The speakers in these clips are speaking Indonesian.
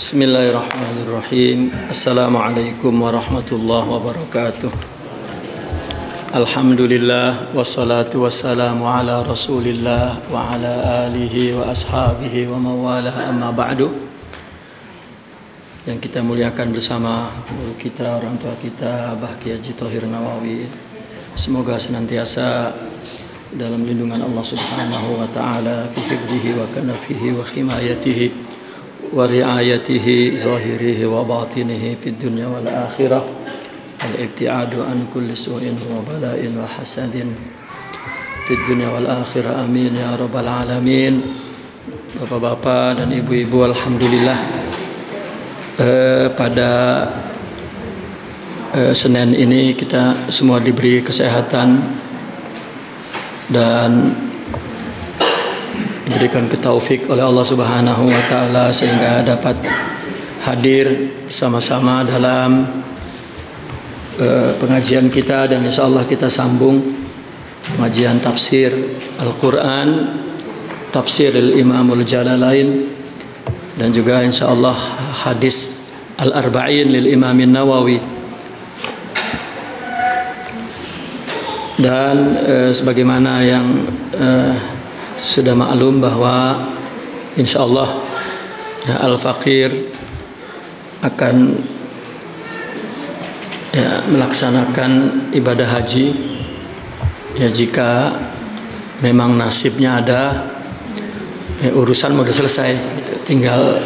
Bismillahirrahmanirrahim. Assalamualaikum warahmatullahi wabarakatuh. Alhamdulillah wassalatu wassalamu ala Rasulillah wa ala alihi wa ashabihi wa mawalah, amma ba'du. Yang kita muliakan bersama guru kita, orang tua kita, Abah Kiai Haji Thohir Nawawi. Semoga senantiasa dalam lindungan Allah Subhanahu wa taala, fi hifdzihi wa kanafihi wa himayatihi wa riayatihi zahirihi wa batinihi fid dunya wal akhirah, al-ibtiadu an kulli su'in wa bala'in wa hasadin fid dunya wal akhirah, amin ya rabbal alamin. Bapak-bapak dan ibu-ibu, alhamdulillah pada Senin ini kita semua diberi kesehatan dan diberikan taufik oleh Allah Subhanahu wa taala sehingga dapat hadir sama-sama dalam pengajian kita, dan insyaallah kita sambung pengajian tafsir Al-Qur'an, tafsir Imamul Jalalain, dan juga insyaallah hadis Al-Arba'in lil Imamin Nawawi. Dan sebagaimana yang sudah maklum bahwa insyaallah ya, Al-Faqir akan ya, melaksanakan ibadah haji ya, jika memang nasibnya ada ya, urusan udah selesai gitu. Tinggal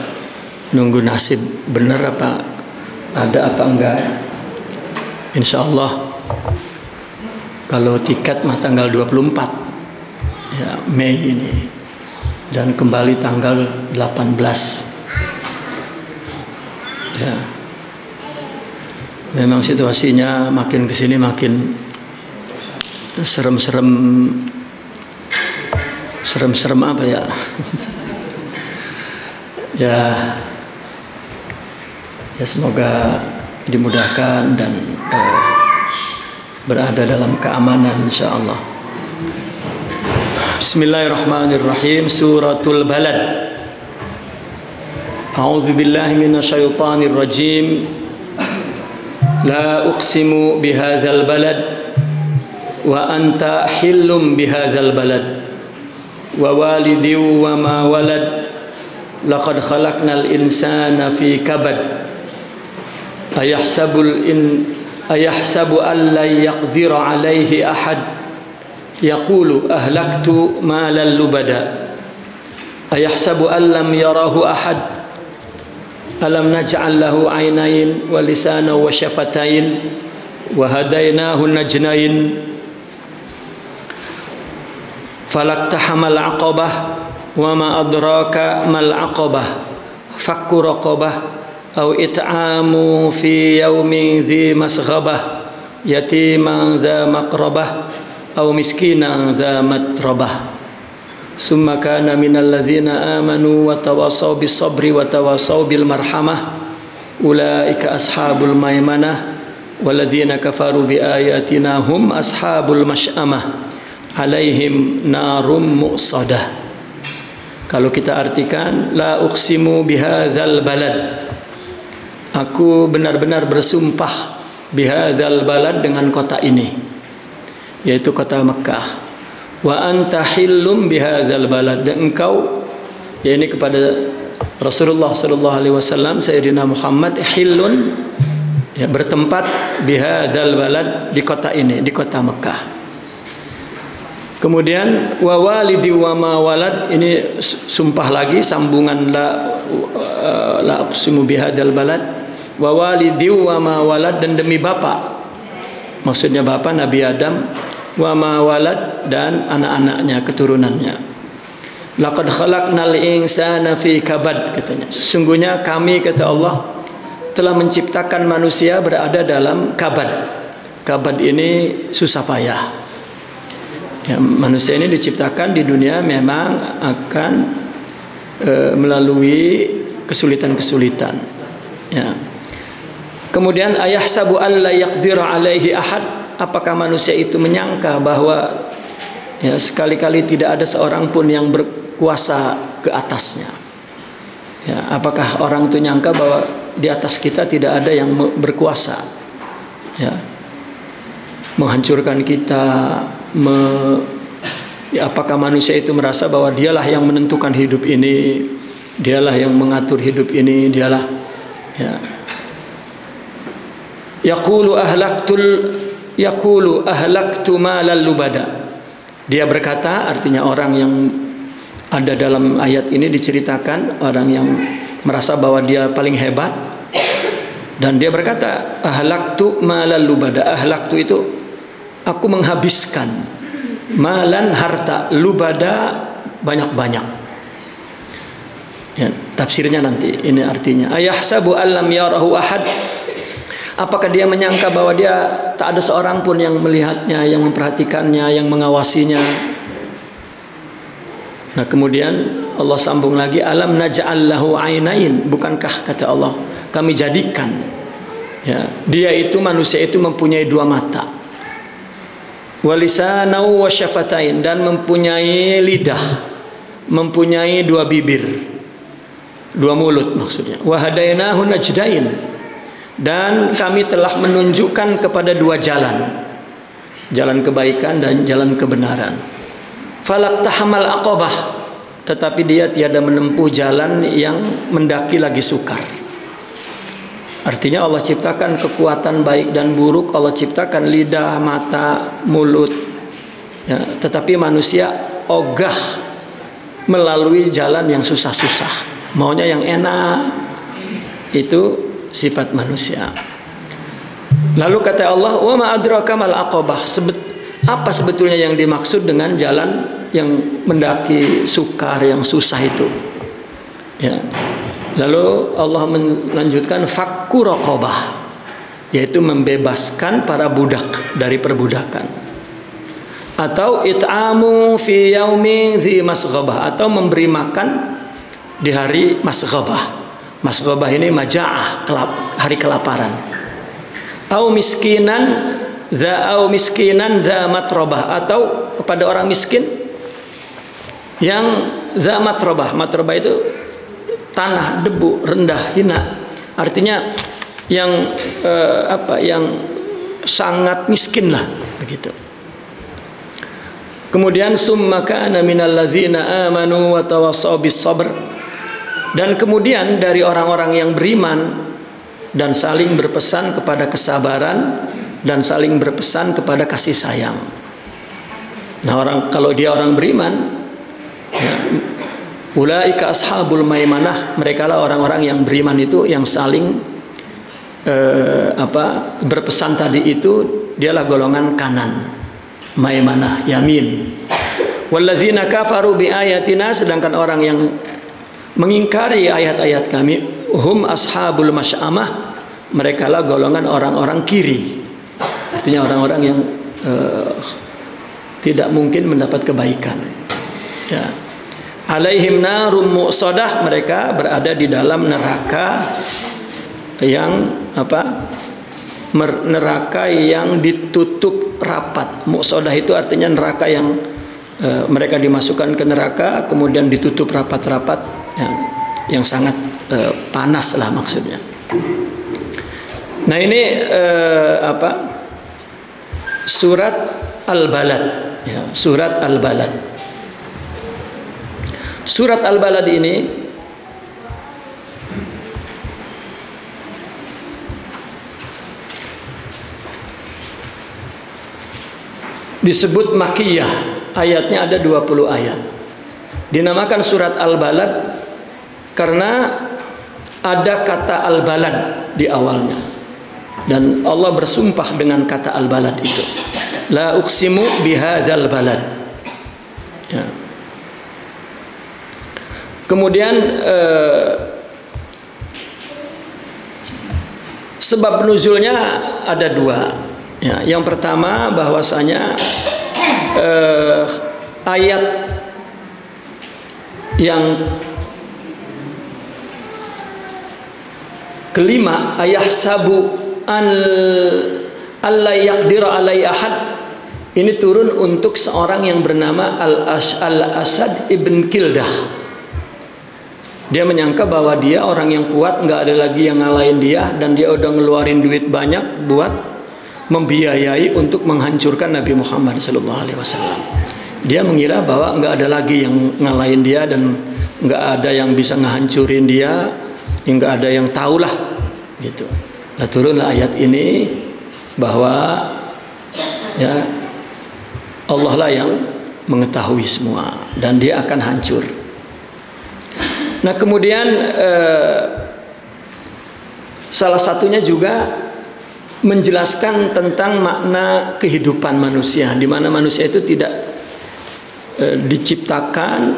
nunggu nasib bener apa ada apa enggak. Insyaallah kalau tiket mah tanggal 24 ya, Mei ini, dan kembali tanggal 18 ya. Memang situasinya makin kesini makin serem-serem apa ya ya semoga dimudahkan dan berada dalam keamanan insyaallah. Bismillahirrahmanirrahim. Suratul Balad. A'udzu billahi minasyaitonir rajim. La uqsimu bihadzal balad wa anta hillum bihadzal balad wa walidin wa ma walad laqad khalaqnal insana fi kabad ayahsabu an la yaqdira alaihi ahad yaqulu ahlaktu malan lubada ayahsabu an lam yarahu ahad alam naj'al lahu aynayn wa lisanan wa syafatain wa hadainahu najnain falaqtahamal aqabah wa ma adraka mal aqabah fakku raqabah aw it'amu fi yaumin dzi masghabah yatiman dza maqrabah aw miskinan dza matrabah summa kana minal ladzina amanu wa tawasaw bis sabri wa tawasaw bil marhamah ulaika ashabul maimanah walladzina kafaru bi ayatina hum ashabul masy'amah alaihim narum muqsadah. Kalau kita artikan, la uqsimu bihadzal balad, aku benar-benar bersumpah bihadzal balad, dengan kota ini, yaitu kota Mekah. Wa anta hillum bihadzal balad, dan engkau, ya ini kepada Rasulullah sallallahu alaihi wasallam, Sayyidina Muhammad, hillun ya, bertempat bihadzal balad, di kota ini, di kota Mekah. Kemudian wa walidi wa ma walad, ini sumpah lagi, sambungan la uqsimu bihadzal balad, wa walidi wa ma walad, dan demi bapak, maksudnya bapak Nabi Adam, wa ma walad, dan anak-anaknya, keturunannya. Laqad khalaqnal insana fi kabad, katanya, sesungguhnya kami, kata Allah, telah menciptakan manusia berada dalam kabad. Kabad ini susah payah ya, manusia ini diciptakan di dunia memang akan melalui kesulitan-kesulitan ya. Kemudian ayahsabu alla yaqdira alaihi ahad, apakah manusia itu menyangka bahwa ya, sekali-kali tidak ada seorang pun yang berkuasa ke atasnya Ya, apakah orang itu nyangka bahwa di atas kita tidak ada yang berkuasa, ya, menghancurkan kita, ya, apakah manusia itu merasa bahwa dialah yang menentukan hidup ini, dialah yang mengatur hidup ini, dialah, ya. Yaqulu ahlaktu malal lubada. Dia berkata, artinya orang yang ada dalam ayat ini diceritakan orang yang merasa bahwa dia paling hebat, dan dia berkata ahlaktu malal lubada. Ahlaktu itu aku menghabiskan, malan harta, lubada banyak-banyak. Ya, tafsirnya nanti ini artinya ayahsabu allam yarahu ahad. Apakah dia menyangka bahwa dia tak ada seorang pun yang melihatnya, yang memperhatikannya, yang mengawasinya? Nah, kemudian Allah sambung lagi, alam naj'al lahu ainain, bukankah kata Allah kami jadikan, ya, dia itu manusia itu mempunyai dua mata, walisanau wa syafatain, dan mempunyai lidah, mempunyai dua bibir, dua mulut maksudnya, wa hadainahu najdain, dan kami telah menunjukkan kepada dua jalan, jalan kebaikan dan jalan kebenaran. Falaqtahamal aqabah, tetapi dia tiada menempuh jalan yang mendaki lagi sukar. Artinya Allah ciptakan kekuatan baik dan buruk, Allah ciptakan lidah, mata, mulut, ya, tetapi manusia ogah melalui jalan yang susah-susah, maunya yang enak. Itu sifat manusia. Lalu kata Allah, wa ma adraka mal aqabah, apa sebetulnya yang dimaksud dengan jalan yang mendaki sukar, yang susah itu, ya. Lalu Allah melanjutkan fakku raqabah, yaitu membebaskan para budak dari perbudakan, atau it'amu fi yaumi dzi masghabah, atau memberi makan di hari masghabah. Masghabah ini maja'ah, hari kelaparan. Au miskinan za matrobah, atau kepada orang miskin yang za matrobah. Matrobah itu tanah, debu, rendah, hina. Artinya yang yang sangat miskin lah, begitu. Kemudian summa kana minal ladzina amanu wa tawassaw bis sabr, dan kemudian dari orang-orang yang beriman dan saling berpesan kepada kesabaran dan saling berpesan kepada kasih sayang. Nah, kalau dia orang beriman, ya, ulaika ashabul maimanah, mereka lah orang-orang yang beriman itu, yang saling berpesan tadi itu, dialah golongan kanan, maimanah, yamin. Wallazina kafaru bi ayatina, sedangkan orang yang mengingkari ayat-ayat kami, hum ashabul masy'amah, mereka lah golongan orang-orang kiri. Artinya orang-orang yang tidak mungkin mendapat kebaikan, ya. Alaihim narum mu'sadah, mereka berada di dalam neraka yang neraka yang ditutup rapat. Mu'sadah itu artinya neraka yang mereka dimasukkan ke neraka kemudian ditutup rapat-rapat, ya, yang sangat panas lah maksudnya. Nah, ini surat Al-Balad, ya, surat Al-Balad. Surat Al-Balad ini disebut Makkiyah, ayatnya ada 20 ayat. Dinamakan surat Al-Balad karena ada kata Al-Balad di awalnya, dan Allah bersumpah dengan kata Al-Balad itu, la uqsimu bihadzal balad, ya. Kemudian sebab nuzulnya ada dua, ya. Yang pertama bahwasanya ayat yang kelima, ayahsabu alla yaqdiru alai ahad, ini turun untuk seorang yang bernama Al-Asad ibn Kildah. Dia menyangka bahwa dia orang yang kuat, nggak ada lagi yang ngalahin dia, dan dia udah ngeluarin duit banyak buat membiayai untuk menghancurkan Nabi Muhammad SAW. Dia mengira bahwa nggak ada lagi yang ngalahin dia dan nggak ada yang bisa ngehancurin dia, nggak ada yang tahulah gitu. Nah, turunlah ayat ini bahwa ya Allah lah yang mengetahui semua dan dia akan hancur. Nah, kemudian salah satunya juga menjelaskan tentang makna kehidupan manusia, di mana manusia itu tidak diciptakan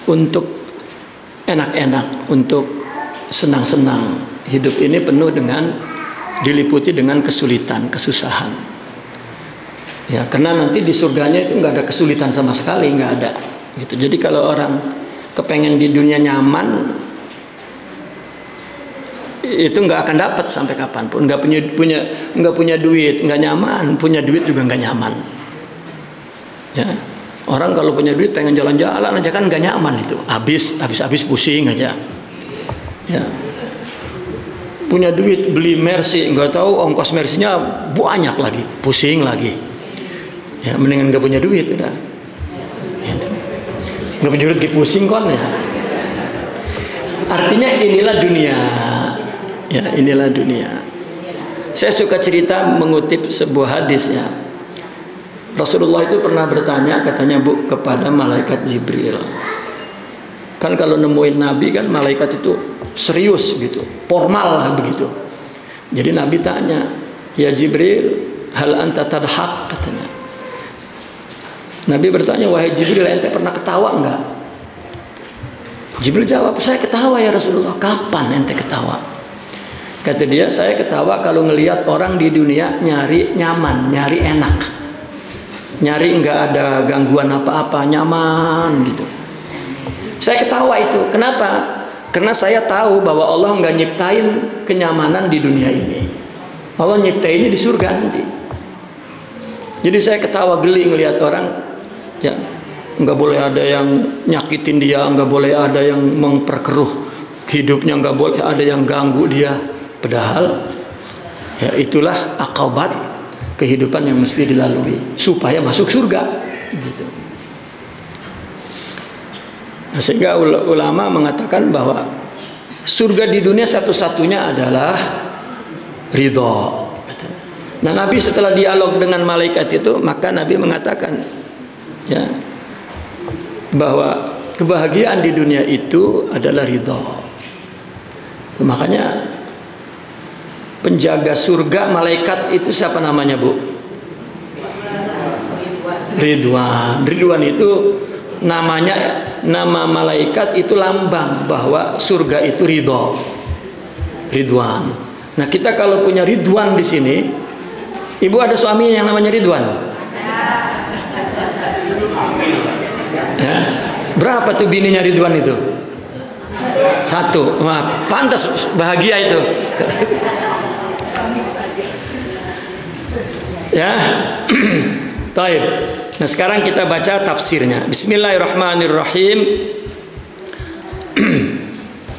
untuk enak-enak, untuk senang-senang. Hidup ini penuh dengan diliputi dengan kesulitan, kesusahan. Ya, karena nanti di surganya itu nggak ada kesulitan sama sekali, nggak ada. Gitu. Jadi kalau orang kepengen di dunia nyaman, itu nggak akan dapat sampai kapanpun. Nggak punya duit, nggak nyaman. Punya duit juga nggak nyaman. Ya, orang kalau punya duit pengen jalan-jalan aja kan nggak nyaman itu. Habis pusing aja. Ya, punya duit beli Mercy, nggak tahu ongkos Mercy-nya banyak lagi, pusing lagi. Ya, mendingan nggak punya duit udah. Nggak punya duit pusing kon ya. Artinya inilah dunia. Ya, inilah dunia. Saya suka cerita mengutip sebuah hadis ya. Rasulullah itu pernah bertanya, katanya Bu, kepada malaikat Jibril. Kan kalau nemuin Nabi kan malaikat itu serius gitu, formal lah begitu. Jadi Nabi tanya, ya Jibril, hal anta tadhak, katanya. Nabi bertanya, wahai Jibril, ente pernah ketawa enggak? Jibril jawab, saya ketawa ya Rasulullah. Kapan ente ketawa? Kata dia, saya ketawa kalau ngelihat orang di dunia nyari nyaman, nyari enak, nyari enggak ada gangguan apa-apa, nyaman gitu. Saya ketawa itu. Kenapa? Karena saya tahu bahwa Allah enggak nyiptain kenyamanan di dunia ini. Allah nyiptainnya di surga nanti. Jadi saya ketawa geli ngelihat orang, ya nggak boleh ada yang nyakitin dia, nggak boleh ada yang memperkeruh hidupnya, nggak boleh ada yang ganggu dia. Padahal ya itulah akabat kehidupan yang mesti dilalui supaya masuk surga. Gitu. Nah, sehingga ulama mengatakan bahwa surga di dunia satu-satunya adalah ridho. Nah, Nabi setelah dialog dengan malaikat itu, maka Nabi mengatakan ya bahwa kebahagiaan di dunia itu adalah ridho. Makanya penjaga surga malaikat itu siapa namanya, Bu? Ridwan. Ridwan itu namanya, nama malaikat itu lambang bahwa surga itu ridho. Ridwan. Nah, kita kalau punya Ridwan di sini, Ibu ada suaminya yang namanya Ridwan? Ya. Berapa tuh bininya Ridwan itu? 1. Wah, pantas bahagia itu. Ya. Taib. Nah, sekarang kita baca tafsirnya. Bismillahirrahmanirrahim.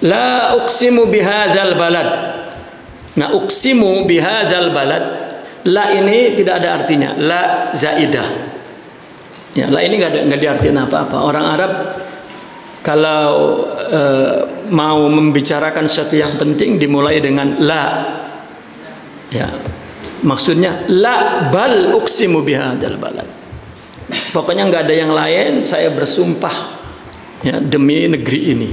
La uqsimu bihadzal balad. Nah, uqsimu bihadzal balad. La ini tidak ada artinya. La zaidah. Ya, la ini nggak diartikan apa-apa. Orang Arab kalau mau membicarakan sesuatu yang penting dimulai dengan la. Ya. Maksudnya la bal uqsimu bihadzal balad. Pokoknya nggak ada yang lain, saya bersumpah ya demi negeri ini.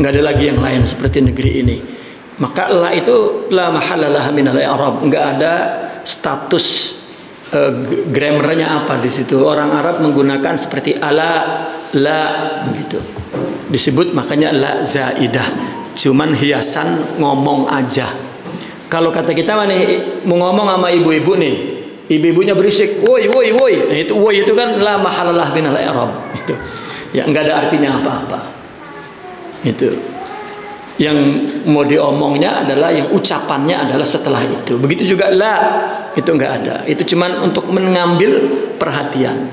Nggak ada lagi yang lain seperti negeri ini. Maka la itu la mahalalah minal i'rab, nggak ada status grammarnya apa di situ. Orang Arab menggunakan seperti ala, la gitu. Disebut makanya la zaidah. Cuman hiasan ngomong aja. Kalau kata kita nih mau ngomong sama ibu-ibu nih, ibu-ibunya berisik, woi woi woi. Nah, itu woi itu kan la mahalalah minal i'rab. Itu. Ya nggak ada artinya apa-apa. Itu. Yang mau diomongnya adalah yang ucapannya adalah setelah itu. Begitu juga la itu nggak ada. Itu cuman untuk mengambil perhatian.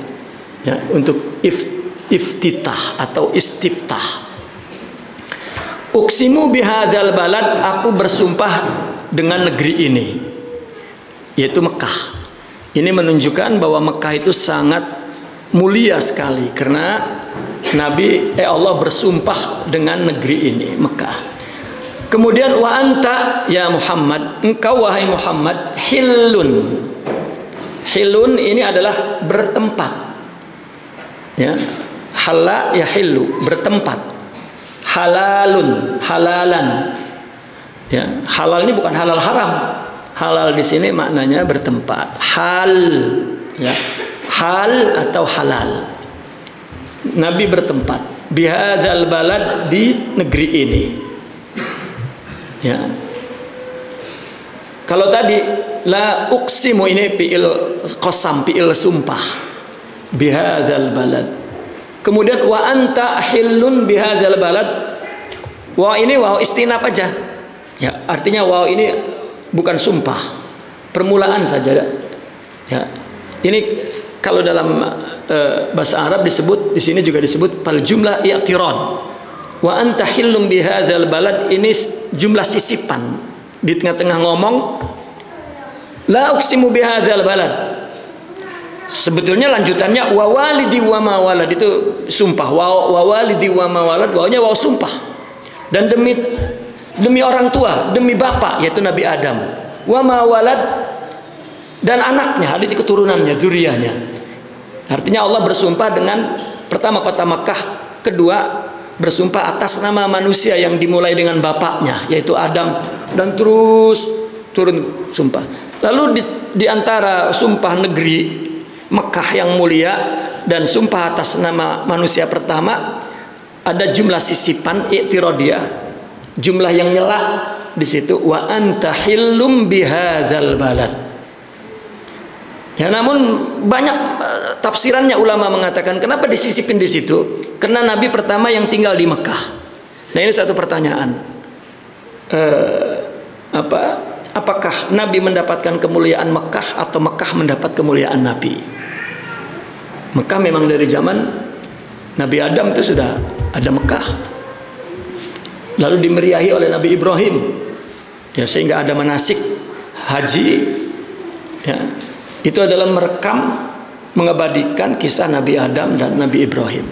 Ya, untuk iftitah atau istiftah. Uqsimu bihadzal balad, aku bersumpah dengan negeri ini, yaitu Mekah. Ini menunjukkan bahwa Mekah itu sangat mulia sekali karena Allah bersumpah dengan negeri ini, Mekah. Kemudian wa anta ya Muhammad, engkau wahai Muhammad, hillun. Hillun ini adalah bertempat. Ya. Halla ya hillu, bertempat. Halalun, halalan. Ya, halal ini bukan halal haram. Halal di sini maknanya bertempat. Hal, ya, hal atau halal. Nabi bertempat bihadzal balad, di negeri ini. Ya. Kalau tadi la uqsimu, ini fi'il qasam, fi'il sumpah. Bihadzal balad. Kemudian wa anta hillun bihadzal balad. Wa ini waw istinaf aja. Ya, artinya waw ini bukan sumpah, permulaan saja. Ya. Ini kalau dalam bahasa Arab disebut, di sini juga disebut fal jumlah i'tirad. Wa anta hillun bihadzal balad, ini jumlah sisipan. Di tengah-tengah ngomong la uqsimu bihadzal balad. Sebetulnya lanjutannya wa walidi wa ma walad, itu sumpah. Wa walidi wa ma walad, wawnya waw sumpah. Dan demi orang tua, demi bapak yaitu Nabi Adam. Wa ma walad, dan anaknya, adik keturunannya, zuriyahnya. Artinya Allah bersumpah dengan pertama kota Mekah, kedua bersumpah atas nama manusia yang dimulai dengan bapaknya yaitu Adam, dan terus turun sumpah. Lalu di antara sumpah negeri Mekah yang mulia dan sumpah atas nama manusia pertama, ada jumlah sisipan i'tiradiyah, jumlah yang nyela di situ, wa anta hillum bihadzal balad. Ya, namun banyak tafsirannya ulama mengatakan kenapa disisipin di situ? Karena Nabi pertama yang tinggal di Mekah. Nah, ini satu pertanyaan. Apakah Nabi mendapatkan kemuliaan Mekah atau Mekah mendapat kemuliaan Nabi? Mekah memang dari zaman Nabi Adam itu sudah ada Mekah. Lalu dimeriahi oleh Nabi Ibrahim. Ya, sehingga ada manasik haji. Ya, itu adalah merekam, mengabadikan kisah Nabi Adam dan Nabi Ibrahim.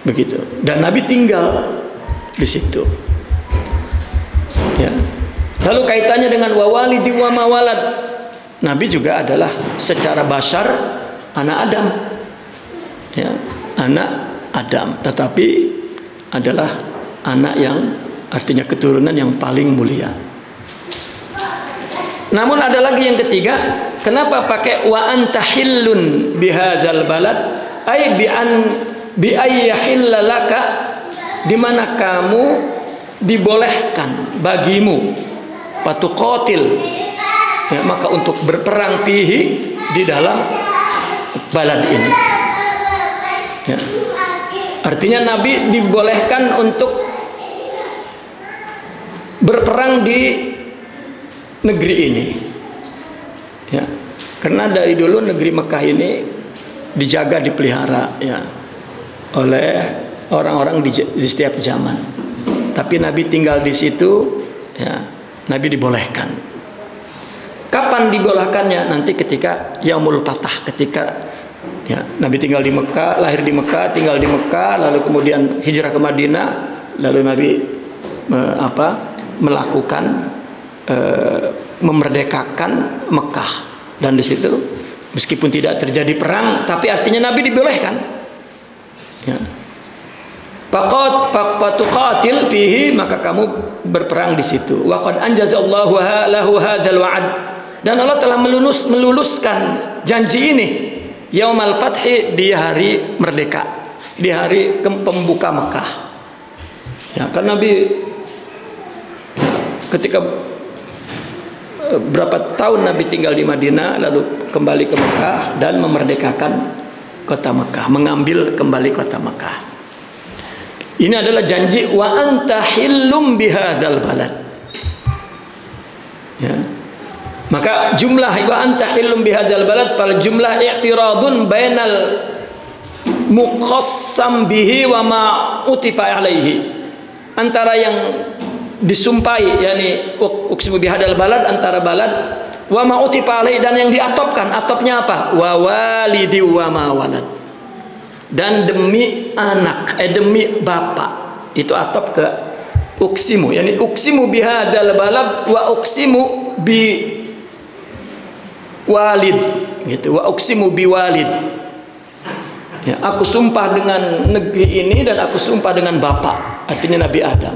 Begitu. Dan Nabi tinggal di situ. Ya. Lalu kaitannya dengan wawalidi wa mawalad. Nabi juga adalah secara basyar anak Adam. Ya, anak Adam, tetapi adalah anak yang artinya keturunan yang paling mulia. Namun ada lagi yang ketiga, kenapa pakai wa anta hillun bihadzal balad? Ai bi ayyahillalaka, di mana kamu dibolehkan bagimu patuqatil, ya, maka untuk berperang pihi di dalam balad ini. Ya. Artinya Nabi dibolehkan untuk berperang di negeri ini. Ya. Karena dari dulu negeri Mekah ini dijaga, dipelihara, ya, oleh orang-orang di setiap zaman. Tapi Nabi tinggal di situ, ya, Nabi dibolehkan. Kapan dibolehkannya? Nanti ketika Yaumul Fath, ketika, ya, Nabi tinggal di Mekah, lahir di Mekah, tinggal di Mekah, lalu kemudian hijrah ke Madinah, lalu Nabi melakukan memerdekakan Mekah, dan di situ meskipun tidak terjadi perang, tapi artinya Nabi dibolehkan. Ya. Faqatuqatil fihi, maka kamu berperang di situ. Wa qad anjazallahu lahu hadzal wa'd, dan Allah telah meluluskan janji ini Yaumal Fathi, di hari merdeka, di hari pembuka Mekah. Ya, kan Nabi ketika berapa tahun Nabi tinggal di Madinah, lalu kembali ke Mekah dan memerdekakan kota Mekah, mengambil kembali kota Mekah. Ini adalah janji wa anta hillum bihadzal balad. Ya. Maka jumlah wa anta hillum bihadzal balad pada jumlah i'tiradun bainal muqassam bihi wa ma utifa alaihi. antara yang disumpahi, yakni uqsimu bihadzal balad, antara balad, wa ma utifa alaihi, dan yang diatopkan. Atopnya apa? Wa walidi wa ma walad, dan demi anak, demi bapak. Itu atop ke uqsimu, yakni uqsimu bihadzal balad wa uqsimu bi walid, gitu. Wa uqsimu bi walid, ya, aku sumpah dengan negeri ini dan aku sumpah dengan bapak, artinya Nabi Adam.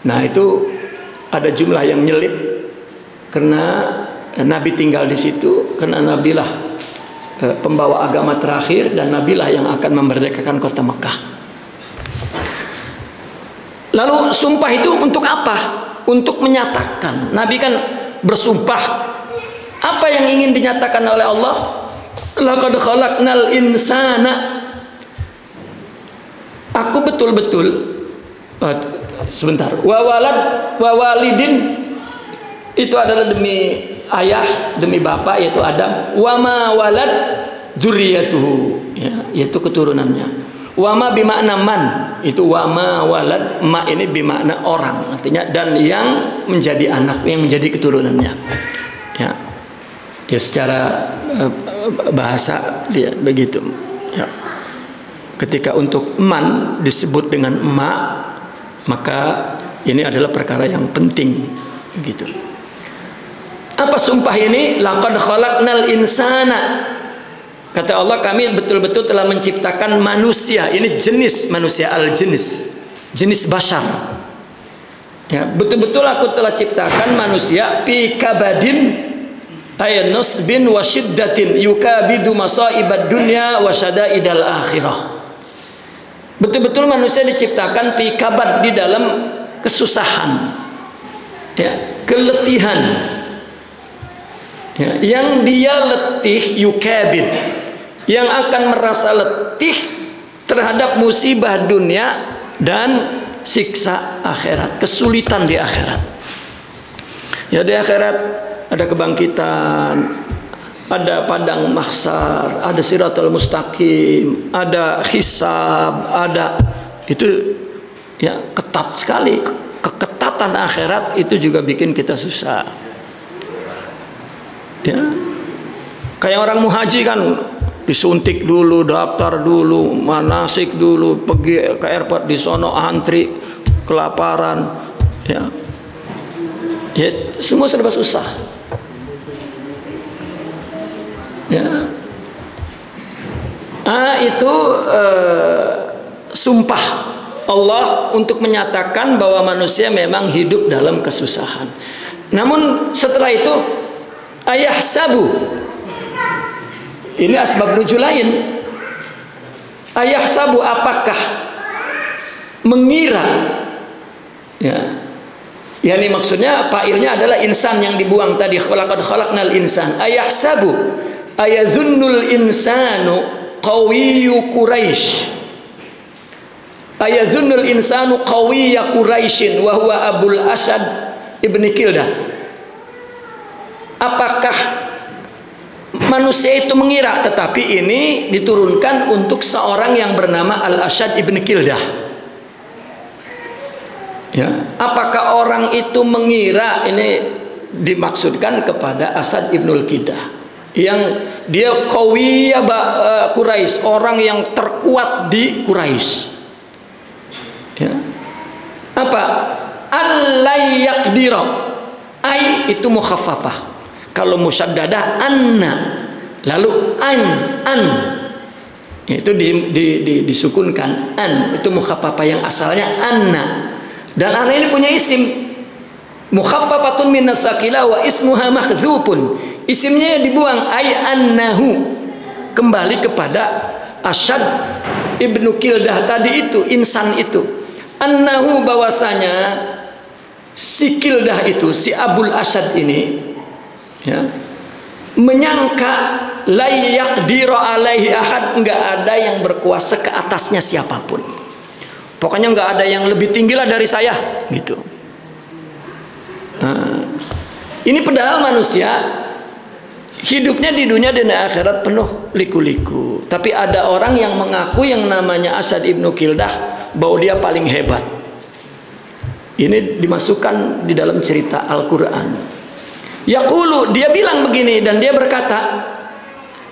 Nah, itu ada jumlah yang nyelip karena Nabi tinggal di situ, karena Nabilah pembawa agama terakhir, dan Nabilah yang akan memerdekakan kota Mekah. Lalu sumpah itu untuk apa? Untuk menyatakan. Nabi kan bersumpah. Apa yang ingin dinyatakan oleh Allah? Laqad khalaqnal insana. Aku betul-betul sebentar. Wa walidin itu adalah demi ayah, demi bapak, yaitu Adam. Wa ma walad dzurriyyatuhu, ya, yaitu keturunannya. Wa ma bimakna man, itu wa ma walad, ma ini bimakna orang, artinya dan yang menjadi anak, yang menjadi keturunannya. Ya. Ya, secara bahasa dia begitu, ya. Ketika untuk man disebut dengan ma, maka ini adalah perkara yang penting, begitu. Apa sumpah ini? Laqad khalaqnal insana. Kata Allah, kami betul-betul telah menciptakan manusia. Ini jenis manusia, al-jenis, jenis bashar. Ya, betul-betul aku telah ciptakan manusia fi kabadin ay nasbin wa syiddatin yukabidu masaibad dunya wa syadaidal akhirah. Betul-betul manusia diciptakan fi kabad, di dalam kesusahan, ya, keletihan, ya, yang dia letih, yukabid, yang akan merasa letih terhadap musibah dunia dan siksa akhirat, kesulitan di akhirat. Ya, di akhirat ada kebangkitan, ada padang mahsyar, ada siratal mustaqim, ada hisab, ada itu, ya, ketat sekali. Keketatan akhirat itu juga bikin kita susah. Ya, kayak orang muhaji kan, disuntik dulu, daftar dulu, manasik dulu, pergi ke airport, di sono antri, kelaparan, ya, ya, semua serba susah. Ya, itu sumpah Allah untuk menyatakan bahwa manusia memang hidup dalam kesusahan. Namun setelah itu, ayah sabu, ini asbab nuzul lain. Ayah sabu, apakah mengira, ya, yani maksudnya fa'ilnya adalah insan yang dibuang tadi, laqad khalaqnal insan. Ayah sabu, ayadzunnul insanu qawiyyu Quraisy, ayadzunnul insanu qawiyya Quraisyin wa huwa Abul Asad ibni Kildah. Apakah manusia itu mengira, tetapi ini diturunkan untuk seorang yang bernama Al-Asad ibni Kildah, ya. Apakah orang itu mengira, ini dimaksudkan kepada Asad ibnul Kildah, yang dia qawiyya Quraisy, orang yang terkuat di Quraisy, ya. Apa? Allayyaqdira, ai itu mukhaffafah. Kalau musyaddadah anna, lalu an itu disukunkan, an itu mukhaffafah yang asalnya anna. Dan anna ini punya isim mukhaffafatun minas sakila wa ismuha mahdzufun. Isimnya dibuang, ay annahu, kembali kepada Asad ibnu Kildah tadi itu, insan itu. Annahu, bahwasanya si Kildah itu, si Abul Asad ini, ya, menyangka la yaqdiru alaihi ahad, enggak ada yang berkuasa ke atasnya siapapun. Pokoknya enggak ada yang lebih tinggilah dari saya, gitu. Nah, ini padahal manusia hidupnya di dunia dan akhirat penuh liku-liku. Tapi ada orang yang mengaku yang namanya Asad ibnu Kildah bahwa dia paling hebat. Ini dimasukkan di dalam cerita Al-Quran. Yaqulu, dia bilang begini, dan dia berkata,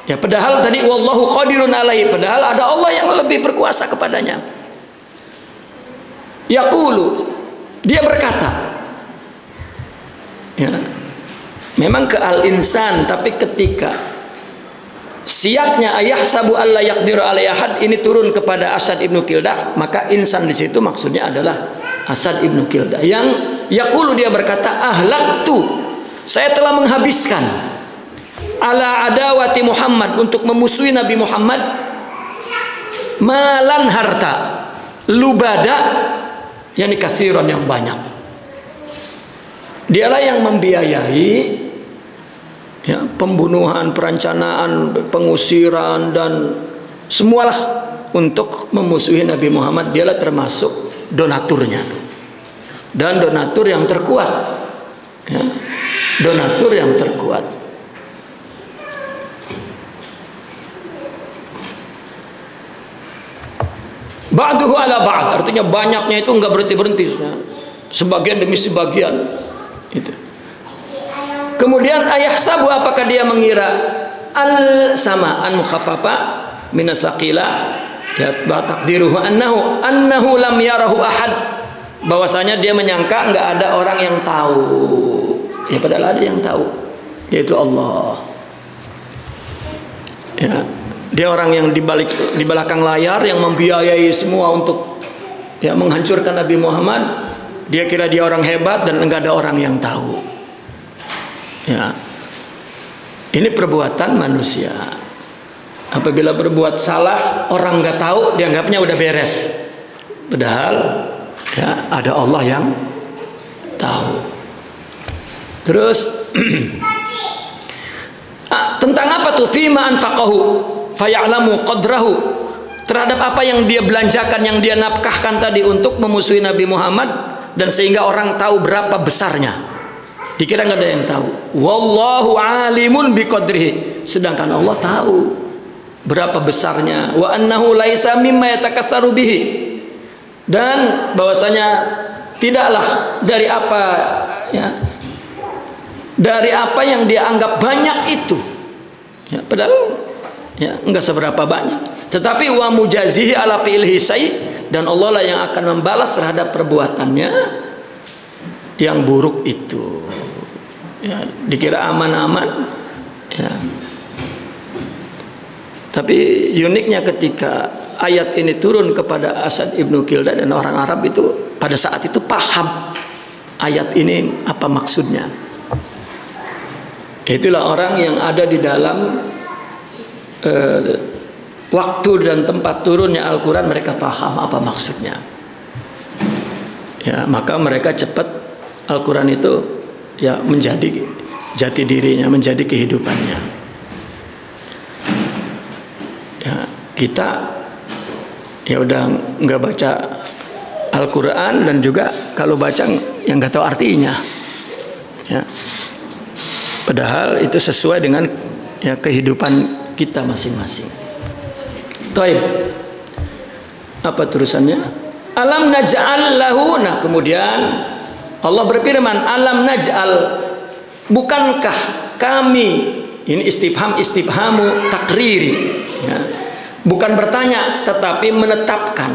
ya padahal tadi wallahu qadirun alaihi, padahal ada Allah yang lebih berkuasa kepadanya. Yaqulu, dia berkata, ya, memang ke al-insan, tapi ketika siapnya ayahsabu alla yaqdiru alaihi ahad ini turun kepada Asad ibnu Kildah, maka insan di situ maksudnya adalah Asad ibnu Kildah. Yang yaqulu, dia berkata, ahlaktu, saya telah menghabiskan ala adawati Muhammad, untuk memusuhi Nabi Muhammad, malan harta, lubada, yakni katsiran, yang banyak. Dialah yang membiayai, ya, pembunuhan, perencanaan, pengusiran, dan semualah untuk memusuhi Nabi Muhammad. Dialah termasuk donaturnya, dan donatur yang terkuat, ya, donatur yang terkuat. Ba'duhu ala ba'd, artinya banyaknya itu enggak berhenti-berhenti, ya, sebagian demi sebagian itu. Kemudian ayahsabu, apakah dia mengira, al sama an mukhaffafa min asaqila, ya, taqdiruhu annahu lam yarahu ahad, bahwasanya dia menyangka enggak ada orang yang tahu, ya, padahal ada yang tahu, yaitu Allah. Ya, dia orang yang di belakang layar, yang membiayai semua untuk, ya, menghancurkan Nabi Muhammad. Dia kira dia orang hebat dan enggak ada orang yang tahu. Ya, ini perbuatan manusia. Apabila berbuat salah, orang nggak tahu, dianggapnya udah beres. Padahal, ya, ada Allah yang tahu. Terus tentang apa tuh? Fima anfaqahu faya'lamu qadrahu, terhadap apa yang dia belanjakan, yang dia nafkahkan tadi untuk memusuhi Nabi Muhammad, dan sehingga orang tahu berapa besarnya. Dikira nggak ada yang tahu. Wallahu alimun biqadrihi, sedangkan Allah tahu berapa besarnya. Wa annahu laisa mimma yatakassaru bihi, dan bahwasanya tidaklah dari apa, ya, dari apa yang dia anggap banyak itu, ya, padahal, ya, enggak seberapa banyak. Tetapi wa mujazihi ala fi'lihi sai, dan Allah lah yang akan membalas terhadap perbuatannya yang buruk itu. Ya, dikira aman-aman, ya. Tapi uniknya ketika ayat ini turun kepada Asad ibnu Kildah, dan orang Arab itu pada saat itu paham ayat ini apa maksudnya. Itulah orang yang ada di dalam waktu dan tempat turunnya Al-Quran, mereka paham apa maksudnya. Ya, maka mereka cepat Al-Quran itu, ya, menjadi jati dirinya, menjadi kehidupannya. Ya, kita, ya, udah nggak baca Al-Quran, dan juga kalau baca yang nggak tahu artinya, ya. Padahal itu sesuai dengan, ya, kehidupan kita masing-masing. Taib, apa terusannya? Alam naj'al lahu, nah kemudian Allah berfirman, alam naj'al, bukankah kami, ini istifhamu takriri, ya, bukan bertanya tetapi menetapkan.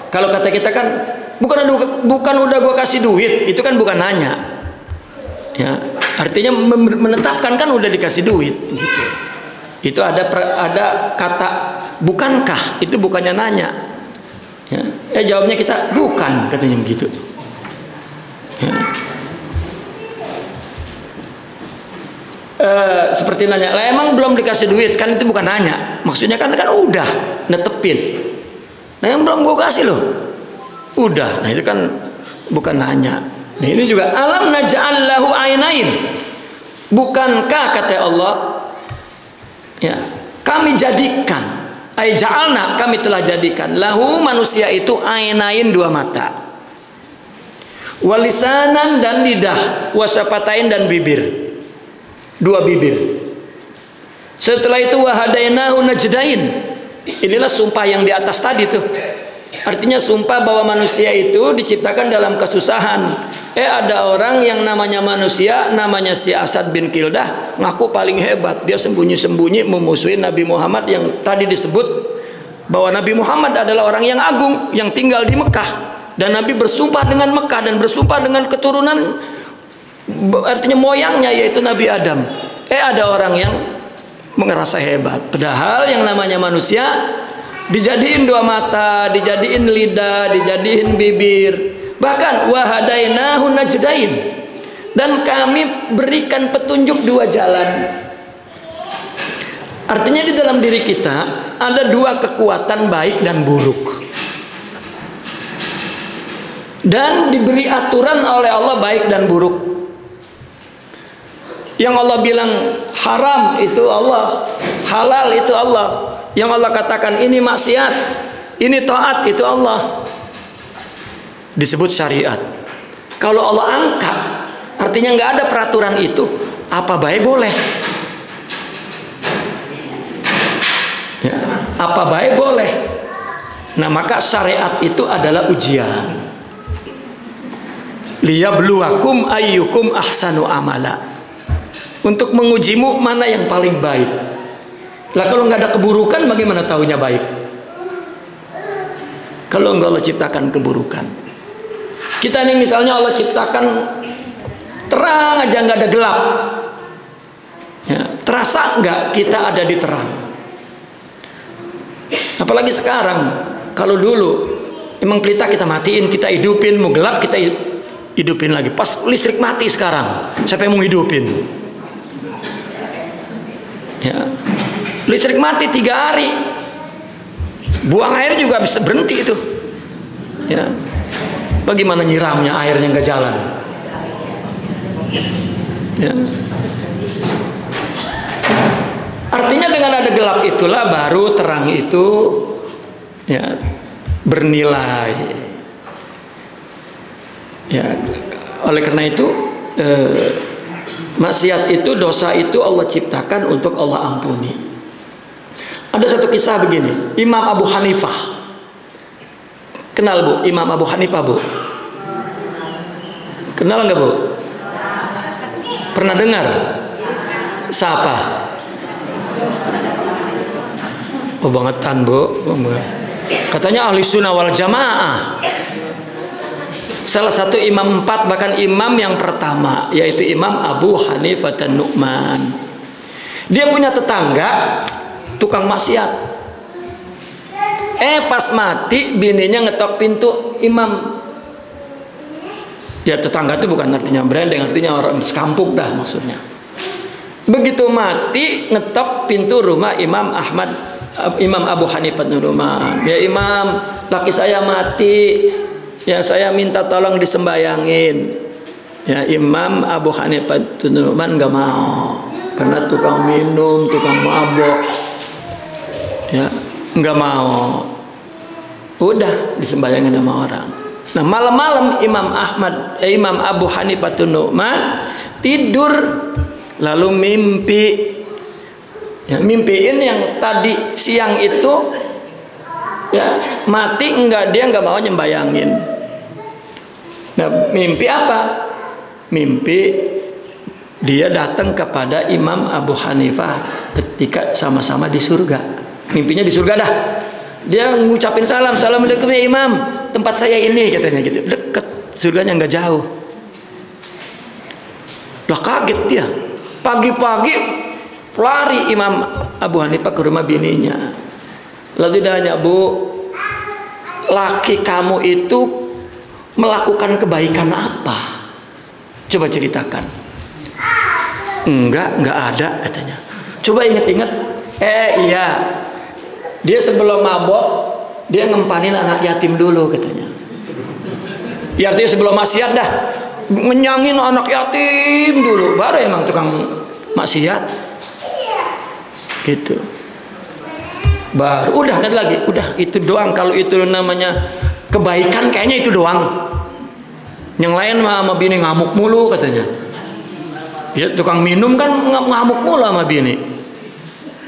Kalau kata kita kan, bukan udah gua kasih duit, itu kan bukan nanya, ya, artinya menetapkan kan udah dikasih duit gitu. Itu ada kata bukankah, itu bukannya nanya, ya. Jawabnya kita bukan, katanya begitu, ya. Seperti nanya, lah emang belum dikasih duit, kan itu bukan nanya, maksudnya kan udah netepin. Nah, yang belum gue kasih loh, udah, nah itu kan bukan nanya. Nah, ini juga alam naj'al lahu ainain, bukankah kata Allah, ya, kami jadikan, ay ja'alna, kami telah jadikan, lahu manusia itu ainain, dua mata, walisanan dan lidah, wasafatain dan bibir, dua bibir. Setelah itu wahadainahu najdain, inilah sumpah yang di atas tadi tuh, Artinya sumpah bahwa manusia itu diciptakan dalam kesusahan. Ada orang yang namanya manusia, namanya si Asad bin Kildah, ngaku paling hebat. Dia sembunyi-sembunyi memusuhi Nabi Muhammad yang tadi disebut bahwa Nabi Muhammad adalah orang yang agung yang tinggal di Mekah. Dan Nabi bersumpah dengan Mekah dan bersumpah dengan keturunan, artinya moyangnya, yaitu Nabi Adam. Ada orang yang merasa hebat. Padahal yang namanya manusia dijadiin dua mata, dijadiin lidah, dijadiin bibir, bahkan wahadainahu najdain, dan kami berikan petunjuk dua jalan. Artinya di dalam diri kita ada dua kekuatan, baik dan buruk, dan diberi aturan oleh Allah baik dan buruk. Yang Allah bilang haram itu Allah, halal itu Allah. Yang Allah katakan ini maksiat, ini taat, itu Allah. Disebut syariat. Kalau Allah angkat, artinya nggak ada peraturan itu, apa baik boleh. Ya, apa baik boleh. Nah, maka syariat itu adalah ujian. Liyabluwakum ayyukum ahsanu amala. Untuk mengujimu mana yang paling baik. Lah kalau nggak ada keburukan, bagaimana tahunya baik? Kalau nggak Allah ciptakan keburukan. Kita ini misalnya Allah ciptakan terang aja, nggak ada gelap. Ya, terasa nggak kita ada di terang? Apalagi sekarang. Kalau dulu emang pelita kita matiin, kita hidupin, mau gelap kita hidupin lagi. Pas listrik mati sekarang, siapa yang mau hidupin? Ya. Listrik mati 3 hari, buang air juga bisa berhenti itu. Ya, bagaimana nyiramnya, airnya nggak jalan. Ya. Artinya dengan ada gelap itulah baru terang itu ya bernilai. Ya, oleh karena itu maksiat itu, dosa itu Allah ciptakan untuk Allah ampuni. Ada satu kisah begini, Imam Abu Hanifah. Kenal Bu, Imam Abu Hanifah Bu? Kenal nggak Bu? Pernah dengar? Siapa? Oh bangetan Bu. Katanya ahli sunnah wal jamaah. Salah satu imam 4, bahkan imam yang pertama, yaitu Imam Abu Hanifah An-Nu'man. Dia punya tetangga tukang maksiat. Pas mati bininya ngetok pintu imam. Ya tetangga itu bukan artinya branding, artinya orang sekampung dah maksudnya. Begitu mati ngetok pintu rumah Imam Abu Hanifah An-Nu'man. Ya Imam, laki saya mati, ya saya minta tolong disembayangin. Ya Imam Abu Hanifah An-Nu'man nggak mau, karena tukang minum, tukang mabok. Ya, nggak mau. Udah disembayangin sama orang. Nah malam-malam Imam Abu Hanifah An-Nu'man tidur, lalu mimpi. Ya, mimpiin yang tadi siang itu ya mati, dia nggak mau nyembayangin. Nah mimpi apa? Mimpi dia datang kepada Imam Abu Hanifah ketika sama-sama di surga. Mimpinya di surga dah. Dia ngucapin salam, assalamualaikum ya Imam, tempat saya ini, katanya gitu. Deket, surganya nggak jauh. Lah kaget dia. Pagi-pagi lari Imam Abu Hanifah ke rumah bininya. Lalu dia nanya, Bu, laki kamu itu melakukan kebaikan apa? Coba ceritakan. Enggak ada, katanya. Coba ingat-ingat. Iya. Dia sebelum mabok, dia ngempanin anak yatim dulu, katanya. Ya artinya sebelum maksiat dah, ngenyangin anak yatim dulu, baru emang tukang maksiat. Gitu. Baru udah ada lagi, udah itu doang. Kalau itu namanya kebaikan, kayaknya itu doang. Yang lain sama bini ngamuk mulu, katanya. Ya tukang minum kan ngamuk mulu sama bini.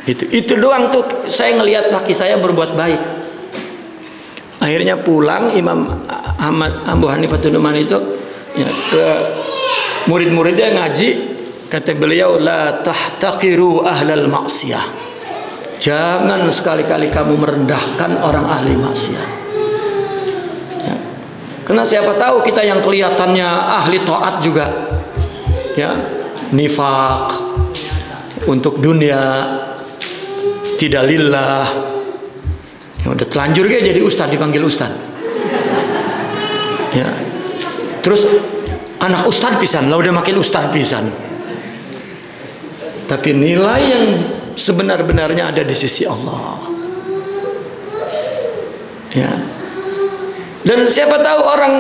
Itu doang tuh saya ngelihat laki saya berbuat baik. Akhirnya pulang Imam Abu Hanifah Nu'man itu ya, ke murid-muridnya ngaji, kata beliau, la tahtaqiru ahlal maksiyah, jangan sekali-kali kamu merendahkan orang ahli maksiat ya. Karena siapa tahu kita yang kelihatannya ahli taat juga ya, nifaq untuk dunia, tidak lillah ya, udah telanjur kayak jadi ustad, dipanggil ustad ya. Terus anak ustad pisan lah, udah makin ustad pisan, tapi nilai yang sebenar-benarnya ada di sisi Allah ya. Dan siapa tahu orang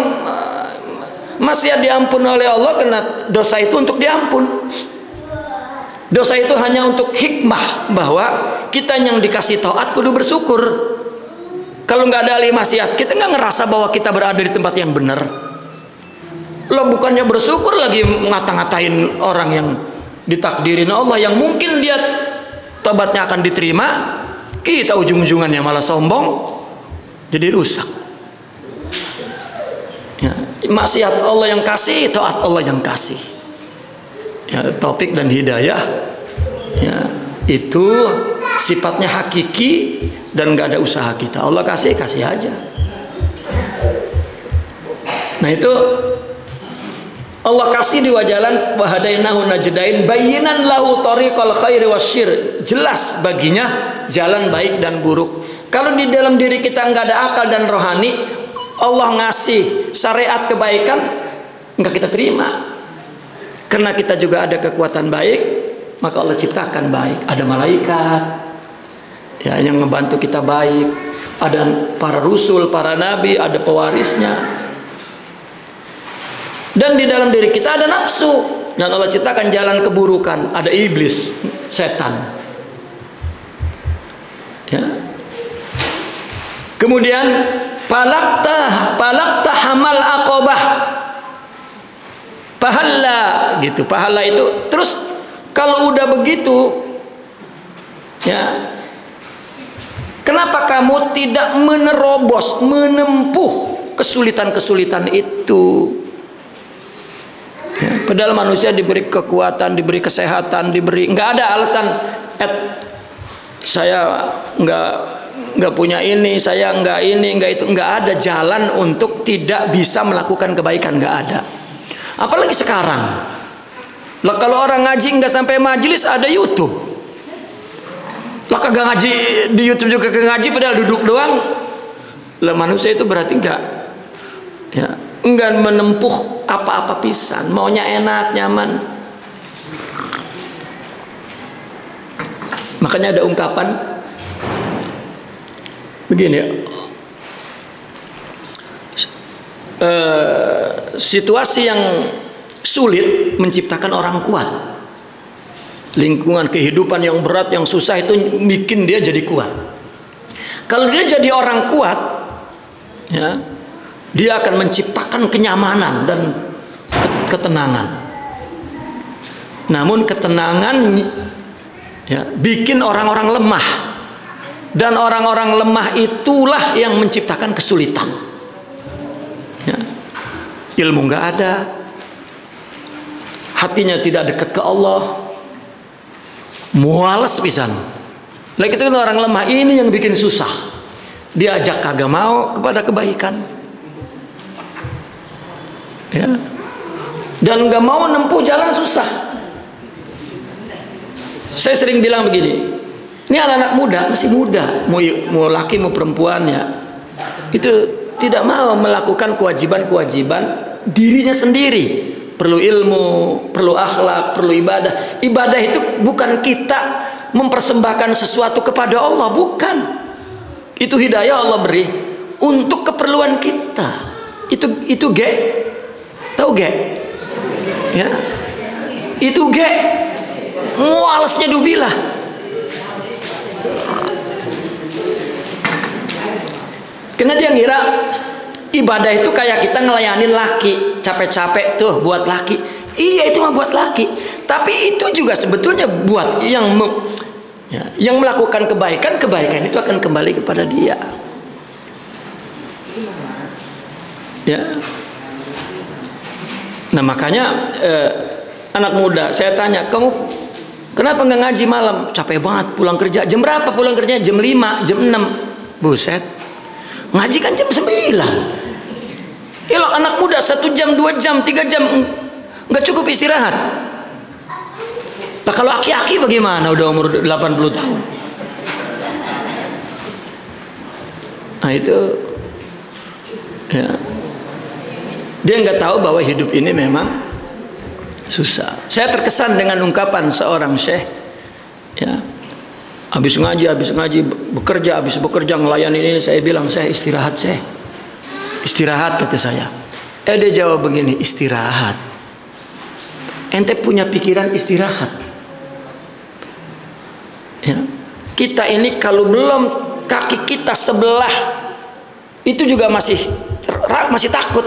maksiat diampun oleh Allah karena dosa itu untuk diampun. Dosa itu hanya untuk hikmah bahwa kita yang dikasih taat kudu bersyukur. Kalau nggak ada ahli maksiat, kita nggak ngerasa bahwa kita berada di tempat yang benar. Lo bukannya bersyukur lagi ngata-ngatain orang yang ditakdirin Allah, yang mungkin dia tobatnya akan diterima, kita ujung-ujungannya malah sombong, jadi rusak ya. Maksiat Allah yang kasih, taat Allah yang kasih ya. Taufik dan hidayah ya, itu sifatnya hakiki dan nggak ada usaha kita. Allah kasih aja. Nah itu Allah kasih dua jalan, wahadainahu najdain bayyinan lahu tariqal khairi wasyir, jelas baginya jalan baik dan buruk. Kalau di dalam diri kita nggak ada akal dan rohani, Allah ngasih syariat kebaikan nggak kita terima. Karena kita juga ada kekuatan baik, maka Allah ciptakan baik. Ada malaikat ya yang membantu kita baik, ada para rasul, para nabi, ada pewarisnya. Dan di dalam diri kita ada nafsu, dan Allah ciptakan jalan keburukan, ada iblis, setan ya. Kemudian palakta hamal aqobah, pahala gitu. Pahala itu terus kalau udah begitu ya, kenapa kamu tidak menerobos, menempuh kesulitan-kesulitan itu ya? Padahal manusia diberi kekuatan, diberi kesehatan, diberi, nggak ada alasan saya nggak punya ini, saya nggak ini, nggak itu, nggak ada jalan untuk tidak bisa melakukan kebaikan, nggak ada. Apalagi sekarang lah, kalau orang ngaji nggak sampai majelis ada YouTube lah, kagak ngaji di YouTube juga kagak ngaji, padahal duduk doang lah. Manusia itu berarti nggak ya, nggak menempuh apa-apa pisan, maunya enak, nyaman. Makanya ada ungkapan begini ya, situasi yang sulit menciptakan orang kuat. Lingkungan kehidupan yang berat, yang susah itu bikin dia jadi kuat. Kalau dia jadi orang kuat ya, dia akan menciptakan kenyamanan dan ketenangan. Namun ketenangan ya, bikin orang-orang lemah, dan orang-orang lemah itulah yang menciptakan kesulitan ya. Ilmu nggak ada, hatinya tidak dekat ke Allah, mualas pisan. Lagi itu orang lemah ini yang bikin susah, diajak kagak mau kepada kebaikan ya, dan nggak mau nempuh jalan susah. Saya sering bilang begini, ini anak-anak muda, masih muda, mau laki mau perempuannya, itu tidak mau melakukan kewajiban-kewajiban dirinya sendiri. Perlu ilmu, perlu akhlak, perlu ibadah. Ibadah itu bukan kita mempersembahkan sesuatu kepada Allah, bukan. Itu hidayah Allah beri untuk keperluan kita. Itu ge, tahu ge? Ya, itu ge. Mualasnya dubilah. Karena dia ngira ibadah itu kayak kita ngelayanin laki, capek-capek tuh buat laki. Iya, itu mah buat laki. Tapi itu juga sebetulnya buat yang melakukan kebaikan itu akan kembali kepada dia. Ya. Nah makanya anak muda saya tanya, kamu kenapa nggak ngaji malam? Capek banget pulang kerja. Jam berapa pulang kerja? Jam 5, jam 6. Buset. Ngaji kan jam 9. Elok anak muda 1 jam, 2 jam, 3 jam nggak cukup istirahat. Nah kalau aki-aki bagaimana udah umur 80 tahun? Nah itu ya. Dia nggak tahu bahwa hidup ini memang susah. Saya terkesan dengan ungkapan seorang syekh, ya, habis ngaji, bekerja, ngelayani ini. Saya bilang, saya istirahat, syekh. Istirahat, kata saya. Dia jawab begini, istirahat. Ente punya pikiran istirahat. Ya. Kita ini kalau belum kaki kita sebelah itu juga masih takut.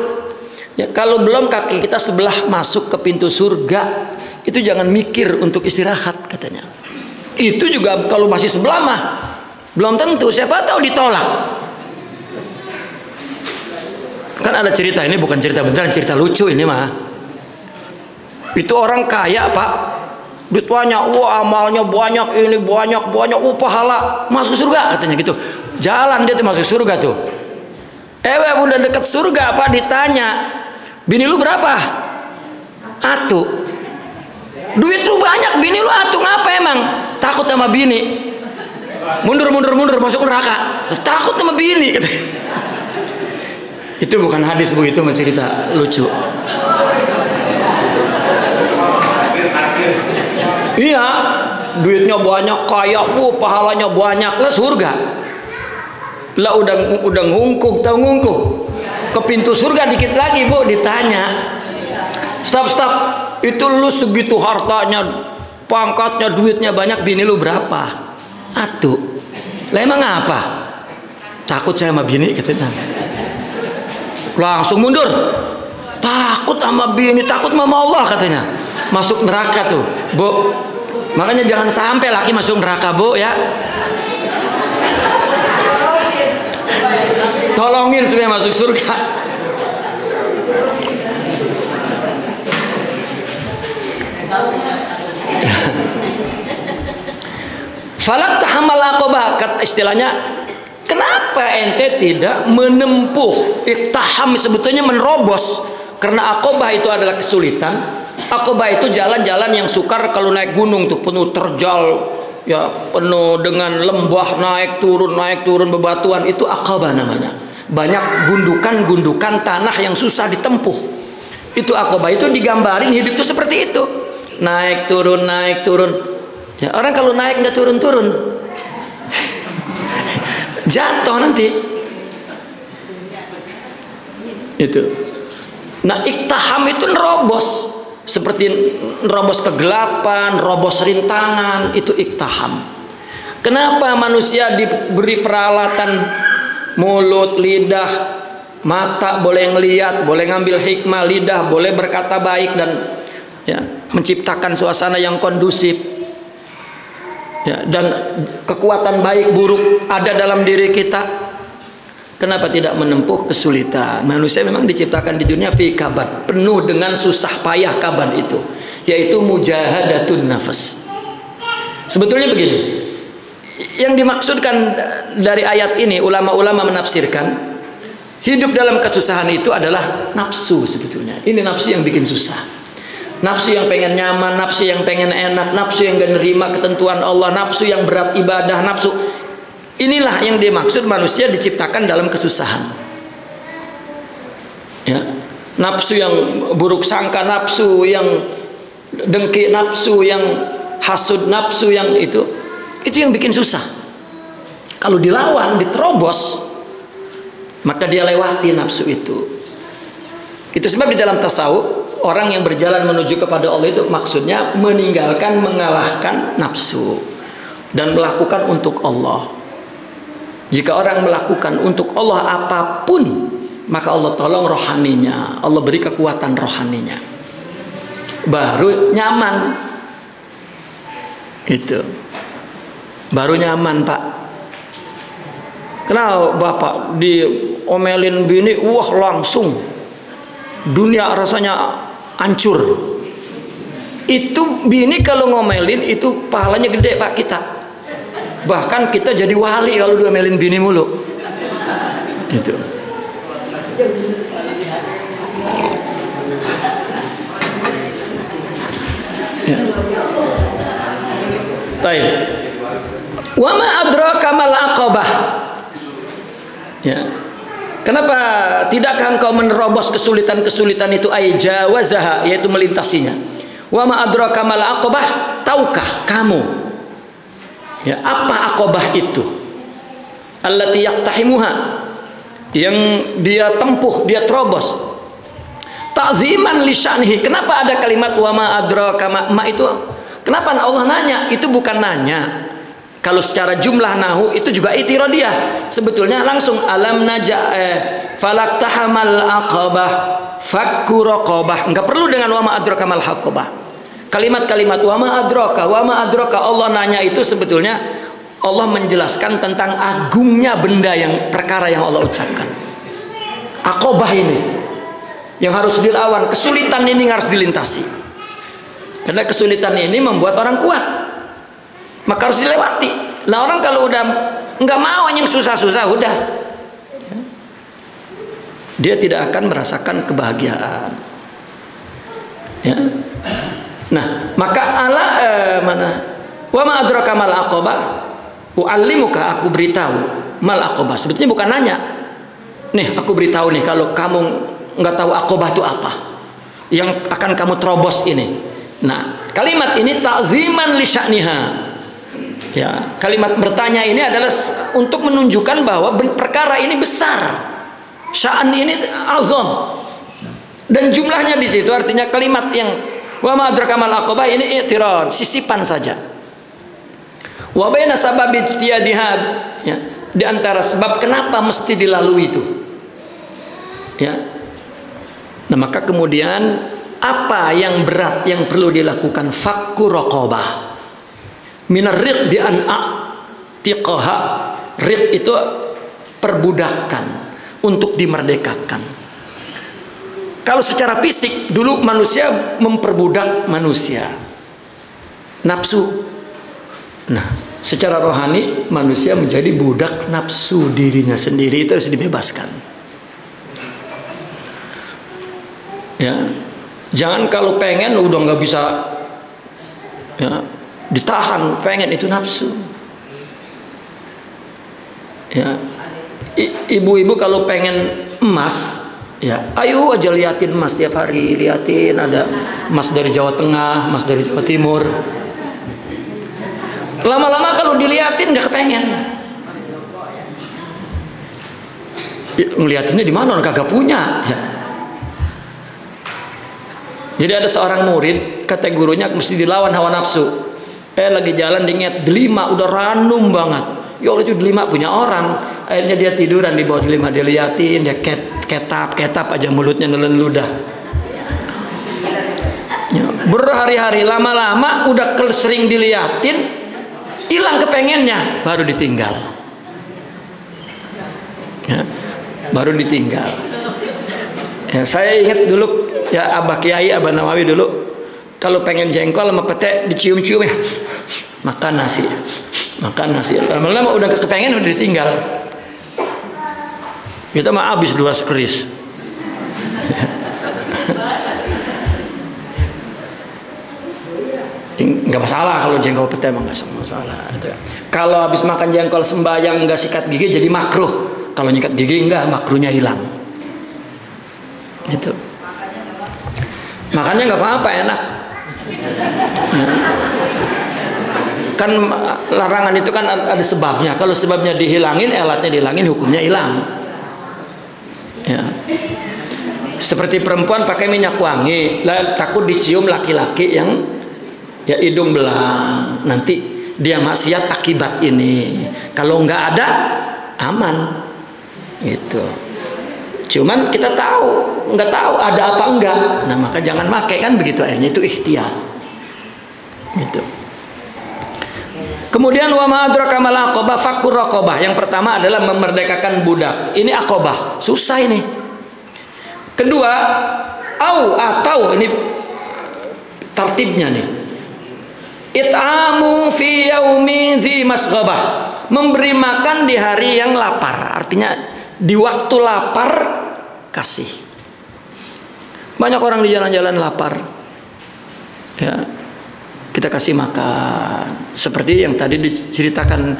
Ya, kalau belum kaki kita sebelah masuk ke pintu surga, itu jangan mikir untuk istirahat, katanya. Itu juga kalau masih sebelah mah belum tentu, siapa tahu ditolak. Kan ada cerita, ini bukan cerita beneran, cerita lucu ini mah. Itu orang kaya, Pak, ditanya, wah amalnya banyak, ini banyak, pahala, masuk surga, katanya gitu. Jalan dia tuh masuk surga tuh. Udah dekat surga, Pak, ditanya, bini lu berapa? Atu. Duit lu banyak, bini lu atu, ngapa emang? Takut sama bini. Mundur masuk neraka. Takut sama bini. Itu bukan hadis, Bu, itu cerita lucu. Iya, duitnya banyak, kaya, pahalanya banyak, lah surga. Lah udah ngungkuk, tahu ngungkuk? Ke pintu surga dikit lagi, Bu, ditanya, stop, itu lu segitu hartanya, pangkatnya, duitnya banyak, bini lu berapa? Atu. Lah emang apa? Takut saya sama bini, katanya. Langsung mundur. Takut sama bini, takut sama Allah, katanya. Masuk neraka tuh, Bu. Makanya jangan sampai laki masuk neraka, Bu, ya. Tolongin supaya masuk surga. Falak tahamal aqobah, istilahnya, kenapa ente tidak menempuh iktaham, sebetulnya menerobos, karena aqobah itu adalah kesulitan. Aqobah itu jalan-jalan yang sukar kalau naik gunung tuh, penuh terjal, ya, penuh dengan lembah, naik turun bebatuan, itu aqobah namanya. Banyak gundukan tanah yang susah ditempuh. Itu aqobah. Itu digambarin hidup itu seperti itu. Naik turun. Ya, orang kalau naik nggak turun, jatuh nanti. Itu. Nah, iktaham itu nerobos. Seperti nerobos kegelapan, nerobos rintangan, itu iktaham. Kenapa manusia diberi peralatan mulut, lidah, mata boleh ngelihat, boleh ngambil hikmah, lidah boleh berkata baik, dan ya, menciptakan suasana yang kondusif, ya, dan kekuatan baik buruk ada dalam diri kita. Kenapa tidak menempuh kesulitan? Manusia memang diciptakan di dunia fi kabad, penuh dengan susah payah kabad itu, yaitu mujahadatun nafas. Sebetulnya begini, yang dimaksudkan dari ayat ini, ulama-ulama menafsirkan, hidup dalam kesusahan itu adalah nafsu sebetulnya. Ini nafsu yang bikin susah. Nafsu yang pengen nyaman, nafsu yang pengen enak, nafsu yang gak nerima ketentuan Allah, nafsu yang berat ibadah, nafsu. Inilah yang dimaksud manusia diciptakan dalam kesusahan. Ya. Nafsu yang buruk sangka, nafsu yang dengki, nafsu yang hasud, nafsu yang itu yang bikin susah. Kalau dilawan, diterobos, maka dia lewati nafsu itu. Itu sebab di dalam tasawuf, orang yang berjalan menuju kepada Allah itu maksudnya meninggalkan, mengalahkan nafsu dan melakukan untuk Allah. Jika orang melakukan untuk Allah apapun, maka Allah tolong rohaninya, Allah beri kekuatan rohaninya, baru nyaman. Itu baru nyaman, Pak. Kenapa Bapak diomelin bini, wah langsung dunia rasanya hancur. Itu bini kalau ngomelin itu pahalanya gede Pak kita. Bahkan kita jadi wali kalau diomelin bini mulu. Itu. Ya. Taib. Wa ma adraka mal aqabah. Ya. Kenapa tidakkah engkau menerobos kesulitan-kesulitan itu, ay jawazaha, yaitu melintasinya. Wa ma adraka mal aqabah, tahukah kamu ya apa aqabah itu? Allati yaqtahimuha, yang dia tempuh, dia terobos. Ta'ziman li sya'nihi. Kenapa ada kalimat wa ma adraka ma itu? Kenapa Allah nanya? Itu bukan nanya. Kalau secara jumlah nahu itu juga itiradiyah. Sebetulnya langsung alam naja falaktahamal aqabah fakku raqabah. Enggak perlu dengan wa ma adraka mal aqabah. Kalimat-kalimat wa ma adraka Allah nanya itu sebetulnya Allah menjelaskan tentang agungnya benda yang perkara yang Allah ucapkan. Aqabah ini yang harus dilawan, kesulitan ini harus dilintasi. Karena kesulitan ini membuat orang kuat, maka harus dilewati. Nah orang kalau udah nggak mau yang susah-susah, udah dia tidak akan merasakan kebahagiaan. Ya. Nah maka mana wa ma adraka mal aqabah, u'allimuka, aku beritahu mal aqabah. Sebetulnya bukan nanya. Nih aku beritahu nih, kalau kamu nggak tahu aqabah itu apa yang akan kamu terobos ini. Nah kalimat ini ta'ziman li sya'niha. Ya, kalimat bertanya ini adalah untuk menunjukkan bahwa perkara ini besar, sya'an ini azam, dan jumlahnya di situ. Artinya kalimat yang wa ma adraka mal aqabah ini i'tirad, sisipan saja. Wa baina sabab ijtihadihad, ya, di antara sebab kenapa mesti dilalui itu. Ya. Nah maka kemudian apa yang berat yang perlu dilakukan? Fakku raqabah. Minar riq bi an a'tiqaha. Riq itu perbudakan, untuk dimerdekakan. Kalau secara fisik dulu manusia memperbudak manusia, nafsu. Nah secara rohani manusia menjadi budak nafsu dirinya sendiri, itu harus dibebaskan. Ya, jangan kalau pengen udah nggak bisa, ya, ditahan, pengen itu nafsu. Ya, ibu-ibu kalau pengen emas, ya, ayo aja liatin emas tiap hari, liatin ada emas dari Jawa Tengah, emas dari Jawa Timur. Lama-lama kalau diliatin nggak kepengen. Ngeliatinnya di mana? Orang kagak punya. Ya. Jadi ada seorang murid, kata gurunya mesti dilawan hawa nafsu. Lagi jalan diingat delima, udah ranum banget. Ya Allah itu delima punya orang. Akhirnya dia tiduran di bawah delima, dia liatin, dia ketap aja mulutnya nelen ludah. Ya, berhari-hari lama-lama udah sering diliatin, hilang kepengennya, baru ditinggal. Ya, baru ditinggal. Ya, saya ingat dulu ya Abah Kiai, Abah Nawawi dulu kalau pengen jengkol sama pete dicium-cium ya, makan nasi. Lama-lama udah kepengen, udah ditinggal. Kita mah habis 2 keris. Nggak masalah kalau jengkol pete, emang nggak masalah. Kalau habis makan jengkol sembayang nggak sikat gigi jadi makruh. Kalau nyikat gigi enggak, makruhnya hilang. Gitu. Makannya nggak apa-apa, enak. Kan larangan itu kan ada sebabnya. Kalau sebabnya dihilangin, elatnya dihilangin, hukumnya hilang. Ya. Seperti perempuan pakai minyak wangi, takut dicium laki-laki yang ya hidung belang, nanti dia maksiat akibat ini. Kalau nggak ada, aman. Gitu. Cuman kita nggak tahu ada apa enggak. Nah maka jangan pakai, kan begitu, akhirnya itu ikhtiar. Gitu. Kemudian wa ma adraka mal aqabah fakkur raqabah. Yang pertama adalah memerdekakan budak. Ini aqabah, susah ini. Kedua, atau ini tertibnya nih, it'amu fi yaumi dzi masghabah, memberi makan di hari yang lapar. Artinya di waktu lapar kasih. Banyak orang di jalan-jalan lapar, ya, kita kasih makan. Seperti yang tadi diceritakan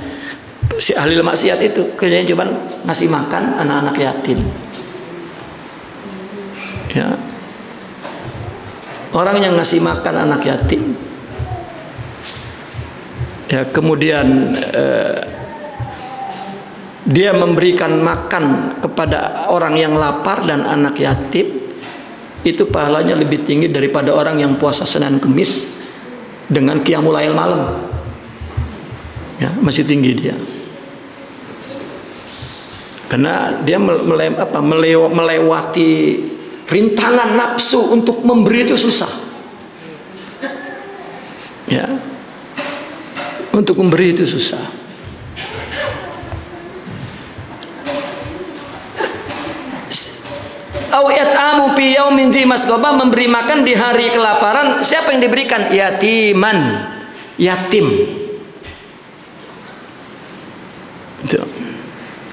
si ahli maksiat itu, kerjanya cuma ngasih makan anak-anak yatim. Ya, orang yang ngasih makan anak yatim, ya, kemudian dia memberikan makan kepada orang yang lapar dan anak yatim, itu pahalanya lebih tinggi daripada orang yang puasa Senin Kemis dengan qiyamul lail malam. Ya, masih tinggi dia. Karena dia melewati rintangan nafsu untuk memberi itu susah. Ya. Untuk memberi itu susah. Amu fi yaumin dzi masghabah, memberi makan di hari kelaparan. Siapa yang diberikan? Yatiman, yatim. Itu.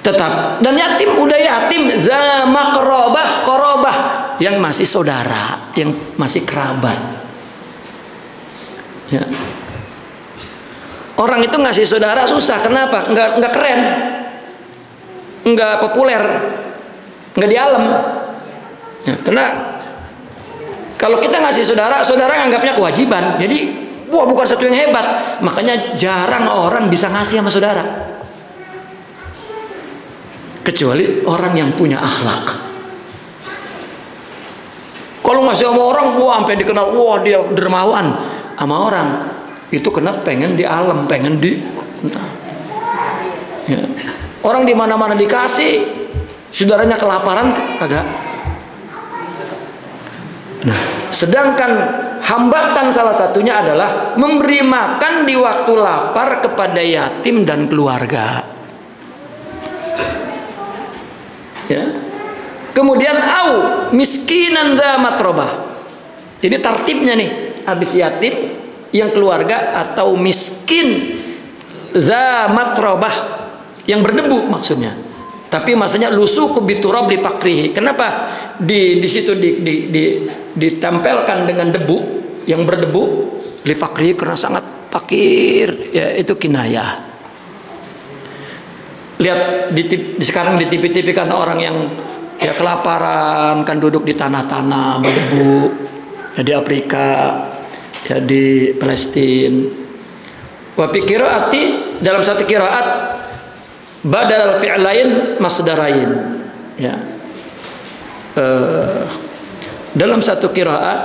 Tetap, dan yatim udah yatim za qarabah, yang masih saudara, yang masih kerabat. Ya. Orang itu ngasih saudara susah. Kenapa? Enggak keren, enggak populer, enggak di alam. Ya, karena kalau kita ngasih saudara nganggapnya kewajiban. Jadi, wah, bukan satu yang hebat. Makanya jarang orang bisa ngasih sama saudara. Kecuali orang yang punya akhlak. Kalau ngasih sama orang, wah, sampai dikenal, wah, dia dermawan sama orang. Itu kena pengen di alam, pengen di ya. Orang di mana-mana dikasih, saudaranya kelaparan kagak. Nah, sedangkan hambatan salah satunya adalah memberi makan di waktu lapar kepada yatim dan keluarga. Ya. Kemudian miskinan za matrobah. Ini tartibnya nih, habis yatim, yang keluarga, atau miskin za matrobah, yang berdebu maksudnya. Tapi maksudnya lusuku biturab li fakrihi. Kenapa di situ ditempelkan dengan debu, yang berdebu li fakrihi, karena sangat fakir, ya, itu kinayah. Lihat sekarang di TV-TV kan orang yang ya kelaparan, kan duduk di tanah-tanah berdebu, ya, di Afrika, ya, di Palestina. Wa fi qiraati, dalam satu qiraat badal fi'lain masdarain, ya. Dalam satu qiraat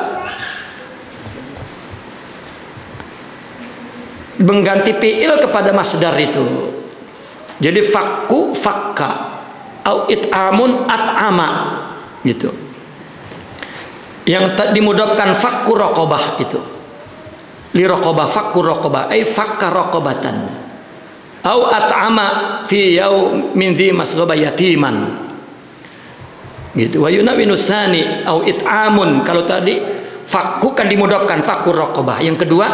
mengganti fi'il kepada masdar itu. Jadi fakka au it'amun at'ama gitu. Yang dimudafkan fakku raqabah itu. Li raqabah, fakku raqabah ay fakka raqabatan. Au at'ama fi yaumin dzi masghabah yatiman. Gitu. Wa yunawinu tsani au it'amun. Kalau tadi fakku kan dimudafkan fakku raqabah. Yang kedua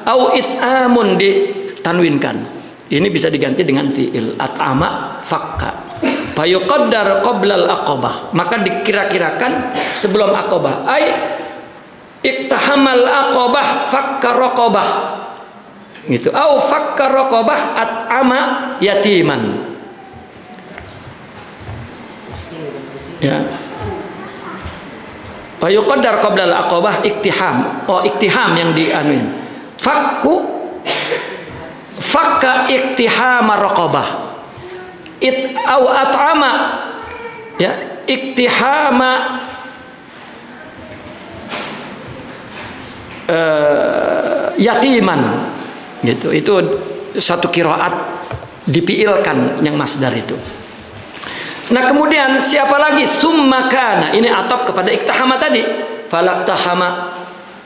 au it'amun ditanwinkan. Ini bisa diganti dengan fi'il at'ama fakka. Fayuqaddar qabla al-aqabah, maka dikira-kirakan sebelum aqabah. Ai iktahamal aqabah fakka raqabah. Gitu. Au fakka raqabah at'ama yatiman. Ya. Fayuqaddar qabla al-aqabah iktiham. Oh, iktiham yang dianuin. Fakka iktihama raqabah. Au at'ama, ya, iktihama yatiman, gitu. Itu satu qiraat dipiilkan yang masdar itu. Nah, kemudian siapa lagi? Summa kana, ini atop kepada iktihama tadi. Falaktahama,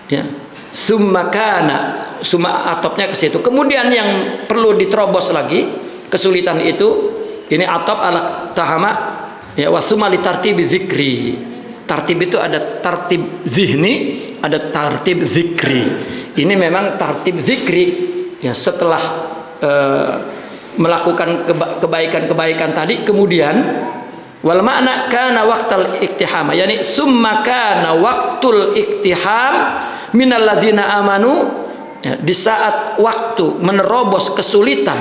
ya. Summa kana, summa atopnya ke situ. Kemudian yang perlu diterobos lagi kesulitan itu, ini atop ala tahama, ya, wasuma li tartibi zikri. Tartib itu ada tartib zihni, ada tartib zikri. Ini memang tartib zikri, ya, setelah melakukan kebaikan-kebaikan tadi, kemudian wal makna kana waqtal iktiham, yani summa kana waqtul iktiham minal ladzina amanu, ya, di saat waktu menerobos kesulitan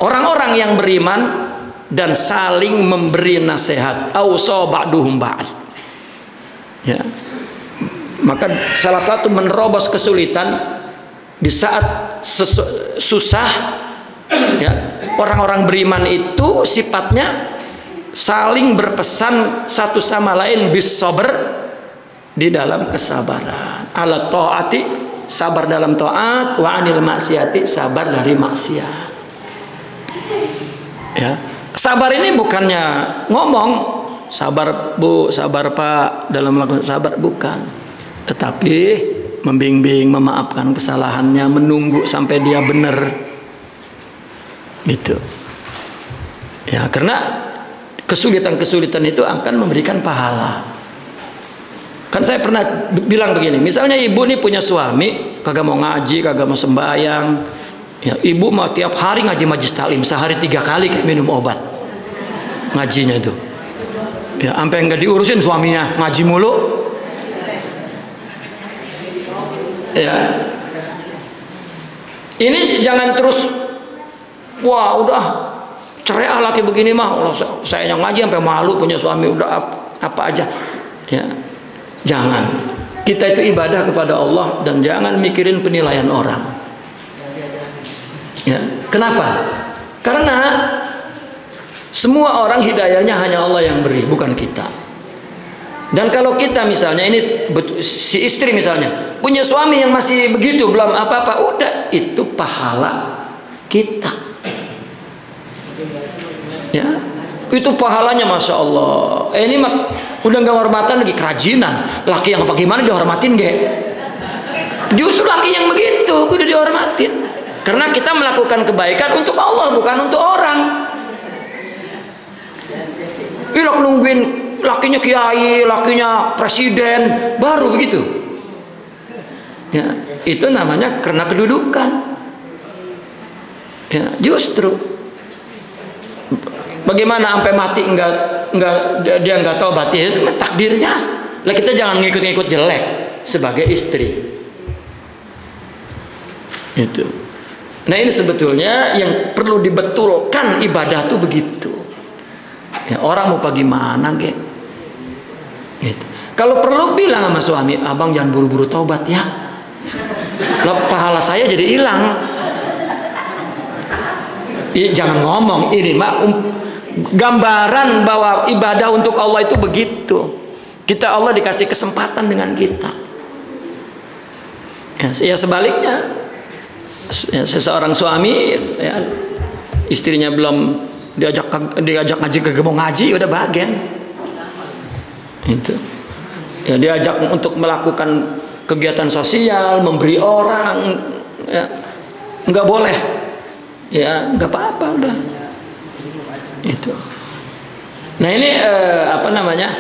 orang-orang yang beriman dan saling memberi nasihat, ausa ba'duhum ba'd, ya. Maka salah satu menerobos kesulitan di saat susah, ya, orang-orang beriman itu sifatnya saling berpesan satu sama lain, bis sabr, di dalam kesabaran, ala taati, sabar dalam taat, wa anil maksiati, sabar dari maksiat, ya. Sabar ini bukannya ngomong sabar Bu, sabar Pak dalam melakukan sabar, bukan, tetapi membimbing, memaafkan kesalahannya, menunggu sampai dia benar, gitu, ya. Karena kesulitan-kesulitan itu akan memberikan pahala. Kan saya pernah bilang begini, misalnya ibu nih punya suami kagak mau ngaji, kagak mau sembahyang, ya, ibu mau tiap hari ngaji majlis taklim, sehari 3 kali kayak minum obat ngajinya itu, ya, sampai nggak diurusin suaminya, ngaji mulu, ya. Ini jangan terus, wah udah cerai laki begini mah, saya yang ngaji sampai malu punya suami, udah apa aja, ya. Jangan, kita itu ibadah kepada Allah dan jangan mikirin penilaian orang, ya. Kenapa? Karena semua orang hidayahnya hanya Allah yang beri, bukan kita. Dan kalau kita misalnya ini, si istri misalnya punya suami yang masih begitu, belum apa-apa, udah, itu pahala kita, ya. Itu pahalanya Masya Allah. Ini mah udah nggak hormatan lagi, kerajinan. Laki yang apa gimana dihormatin gak? Justru laki yang begitu udah dihormatin, karena kita melakukan kebaikan untuk Allah, bukan untuk orang. Ilok nungguin lakinya kiai, lakinya presiden, baru begitu, ya. Itu namanya karena kedudukan, ya. Justru bagaimana sampai mati dia nggak taubat, itu takdirnya lah. Kita jangan ngikut-ngikut jelek sebagai istri itu. Nah, ini sebetulnya yang perlu dibetulkan, ibadah tuh begitu, ya. Orang mau bagaimana ge gitu. Kalau perlu bilang sama suami, abang jangan buru-buru taubat ya, lah pahala saya jadi hilang. Jangan ngomong ini mah gambaran bahwa ibadah untuk Allah itu begitu. Kita, Allah dikasih kesempatan dengan kita, ya. Sebaliknya, ya, seseorang suami, ya, istrinya belum diajak ngaji, kagak mau ngaji, udah bagian itu, ya. Diajak untuk melakukan kegiatan sosial, memberi orang, ya, nggak boleh, ya, nggak apa-apa, udah itu. Nah, ini apa namanya,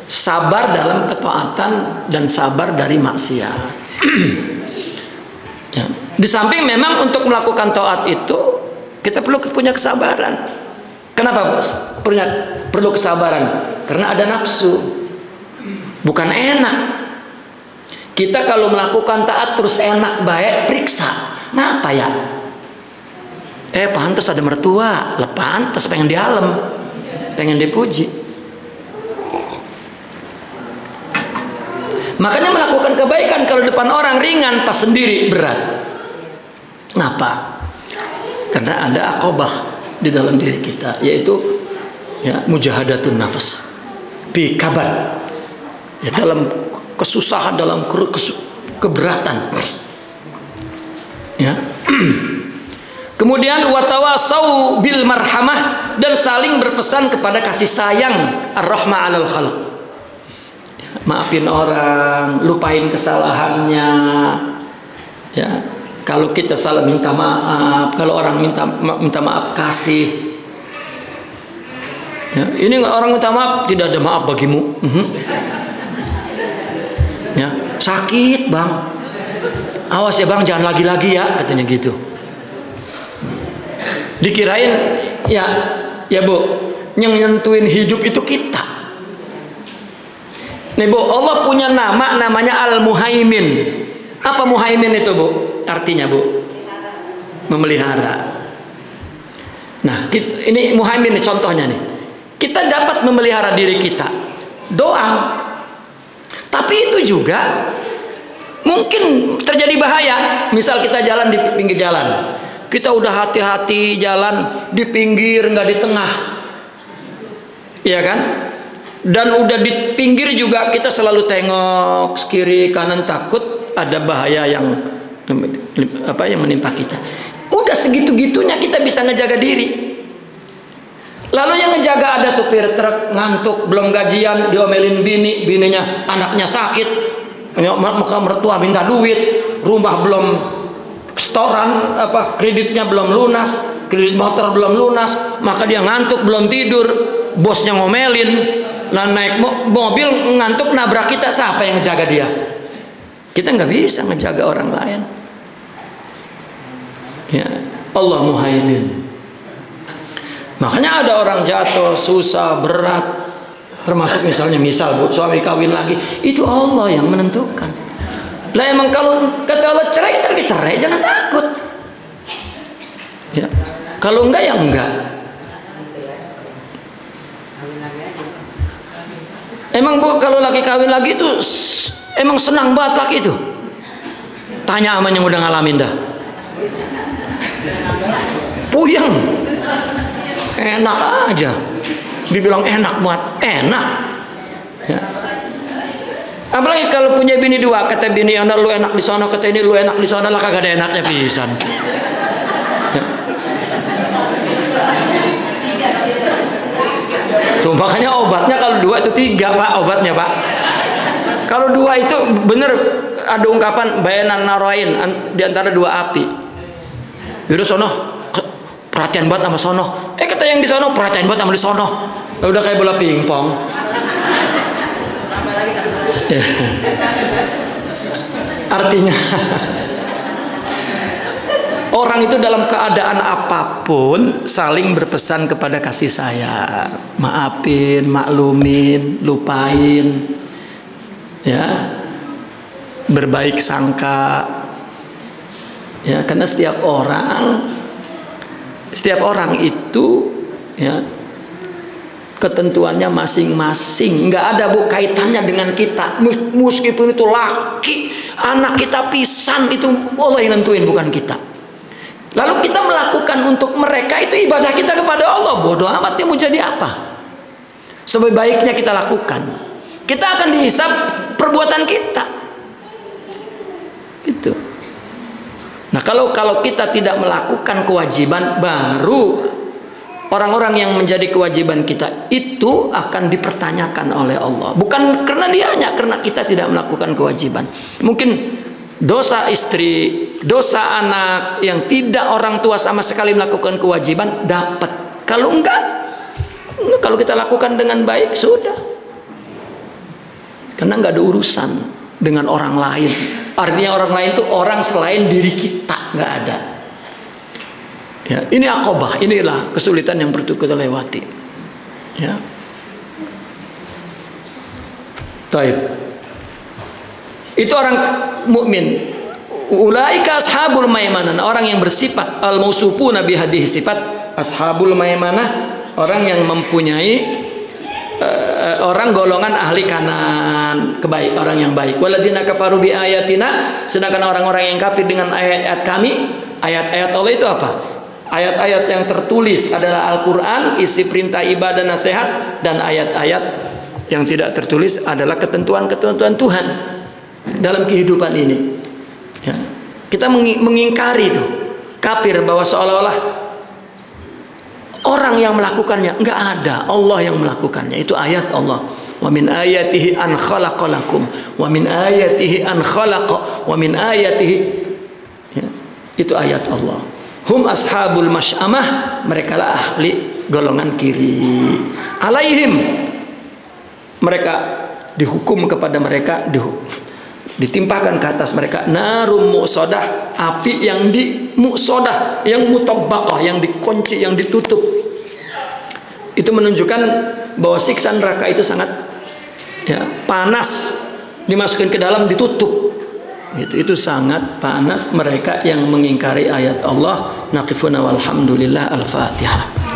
sabar dalam ketaatan dan sabar dari maksiat. Ya. Di samping memang untuk melakukan taat itu kita perlu punya kesabaran. Kenapa perlu kesabaran? Karena ada nafsu, bukan enak. Kita kalau melakukan taat terus enak baik, periksa, kenapa ya? Pantas ada mertua, pantas pengen dialem, pengen dipuji. Makanya melakukan kebaikan kalau depan orang ringan, pas sendiri berat. Kenapa? Karena ada aqobah di dalam diri kita, yaitu, ya, mujahadatun nafas, bi kabar, ya, dalam kesusahan, dalam keberatan, ya. Kemudian watawasau bil marhamah, dan saling berpesan kepada kasih sayang, ar-rahmah 'alal khalq. Maafin orang, lupain kesalahannya, ya. Kalau kita salah minta maaf, kalau orang minta maaf kasih. Ya, ini orang minta maaf, tidak ada maaf bagimu. Ya, sakit bang, awas ya bang, jangan lagi-lagi ya, katanya gitu. Dikirain ya bu, yang nentuin hidup itu kita. Nih bu, Allah punya nama, namanya Al-Muhaimin. Apa Muhaimin itu bu? Artinya bu, memelihara. Nah, ini Muhaimin nih contohnya nih. Kita dapat memelihara diri kita, doa. Tapi itu juga mungkin terjadi bahaya. Misal kita jalan di pinggir jalan, kita udah hati-hati jalan di pinggir, nggak di tengah, iya kan? Dan udah di pinggir juga kita selalu tengok kiri kanan, takut ada bahaya yang menimpa kita. Udah segitu-gitunya kita bisa ngejaga diri. Lalu yang ngejaga ada supir truk ngantuk, belum gajian, diomelin bininya anaknya sakit, maka mertua minta duit, rumah belum setoran, kreditnya belum lunas, kredit motor belum lunas, maka dia ngantuk belum tidur, bosnya ngomelin, lah naik mobil ngantuk nabrak kita, siapa yang ngejaga dia? Kita nggak bisa ngejaga orang lain. Ya, Allah Muhaimin. Makanya ada orang jatuh, susah, berat, termasuk misal bu, suami kawin lagi, itu Allah yang menentukan. Lah emang kalau kata Allah cerai, jangan takut. Ya. Kalau enggak ya enggak. Emang bu, kalau laki kawin lagi itu emang senang banget laki itu. Tanya sama yang udah ngalamin dah. Puyeng. Enak aja, dibilang enak buat enak. Ya. Apalagi kalau punya bini dua, kata bini lu enak di sana, kata ini lu enak di sana, lah kagak ada enaknya pisan. Ya. Tuh makanya obatnya kalau dua itu 3 pak, obatnya pak. Kalau 2 itu bener, ada ungkapan bayanan naroin di antara 2 api. Yaudah sono, perhatian banget sama sono. Kata yang di sono perhatian banget sama di sono. Udah kayak bola pingpong. Ya. Artinya orang itu dalam keadaan apapun saling berpesan kepada kasih sayang, maafin, maklumin, lupain, ya, berbaik sangka, ya, karena setiap orang itu ya ketentuannya masing-masing, nggak ada bu kaitannya dengan kita. Meskipun itu laki, anak kita pisan, itu Allah yang nentuin, bukan kita. Lalu kita melakukan untuk mereka, itu ibadah kita kepada Allah. Bodoh amat dia mau jadi apa, sebaik-baiknya kita lakukan. Kita akan dihisab perbuatan kita itu. Nah kalau kita tidak melakukan kewajiban, baru orang-orang yang menjadi kewajiban kita itu akan dipertanyakan oleh Allah. Bukan karena dianya, karena kita tidak melakukan kewajiban. Mungkin dosa istri, dosa anak yang tidak orang tua sama sekali melakukan kewajiban dapat. Kalau enggak, kalau kita lakukan dengan baik sudah. Karena enggak ada urusan dengan orang lain. Artinya orang lain itu orang selain diri kita, nggak ada. Ya, ini akobah, inilah kesulitan yang perlu kita lewati. Ya. Taib. Itu orang mukmin. Ulaika ashabul maimanah, orang yang bersifat al-mausufuna bihadhihi sifat. Ashabul maimanah, orang yang mempunyai orang golongan ahli kanan, orang yang baik. Walladzina kafaru bi ayatina, sedangkan orang-orang yang kafir dengan ayat-ayat kami. Ayat-ayat Allah itu apa? Ayat-ayat yang tertulis adalah Al-Quran, isi perintah ibadah nasihat, dan ayat-ayat yang tidak tertulis adalah ketentuan-ketentuan Tuhan dalam kehidupan ini. Ya. Kita mengingkari itu kafir, bahwa seolah-olah orang yang melakukannya, enggak ada, Allah yang melakukannya. Itu ayat Allah. Wa min ayatihi an khalaqalakum wa min ayatihi an khalaqa wa min ayatihi, ya, itu ayat Allah. Hum ashabul masy'amah, mereka lah ahli golongan kiri. Alaihim, mereka dihukum kepada mereka, ditimpakan ke atas mereka narum muqsadah, api yang di muqsadah, yang mutabbaqah, yang dikunci, yang ditutup. Itu menunjukkan bahwa siksa neraka itu sangat panas, dimasukin ke dalam ditutup. Itu sangat panas mereka yang mengingkari ayat Allah. Naqifuna walhamdulillah. Al-Fatihah.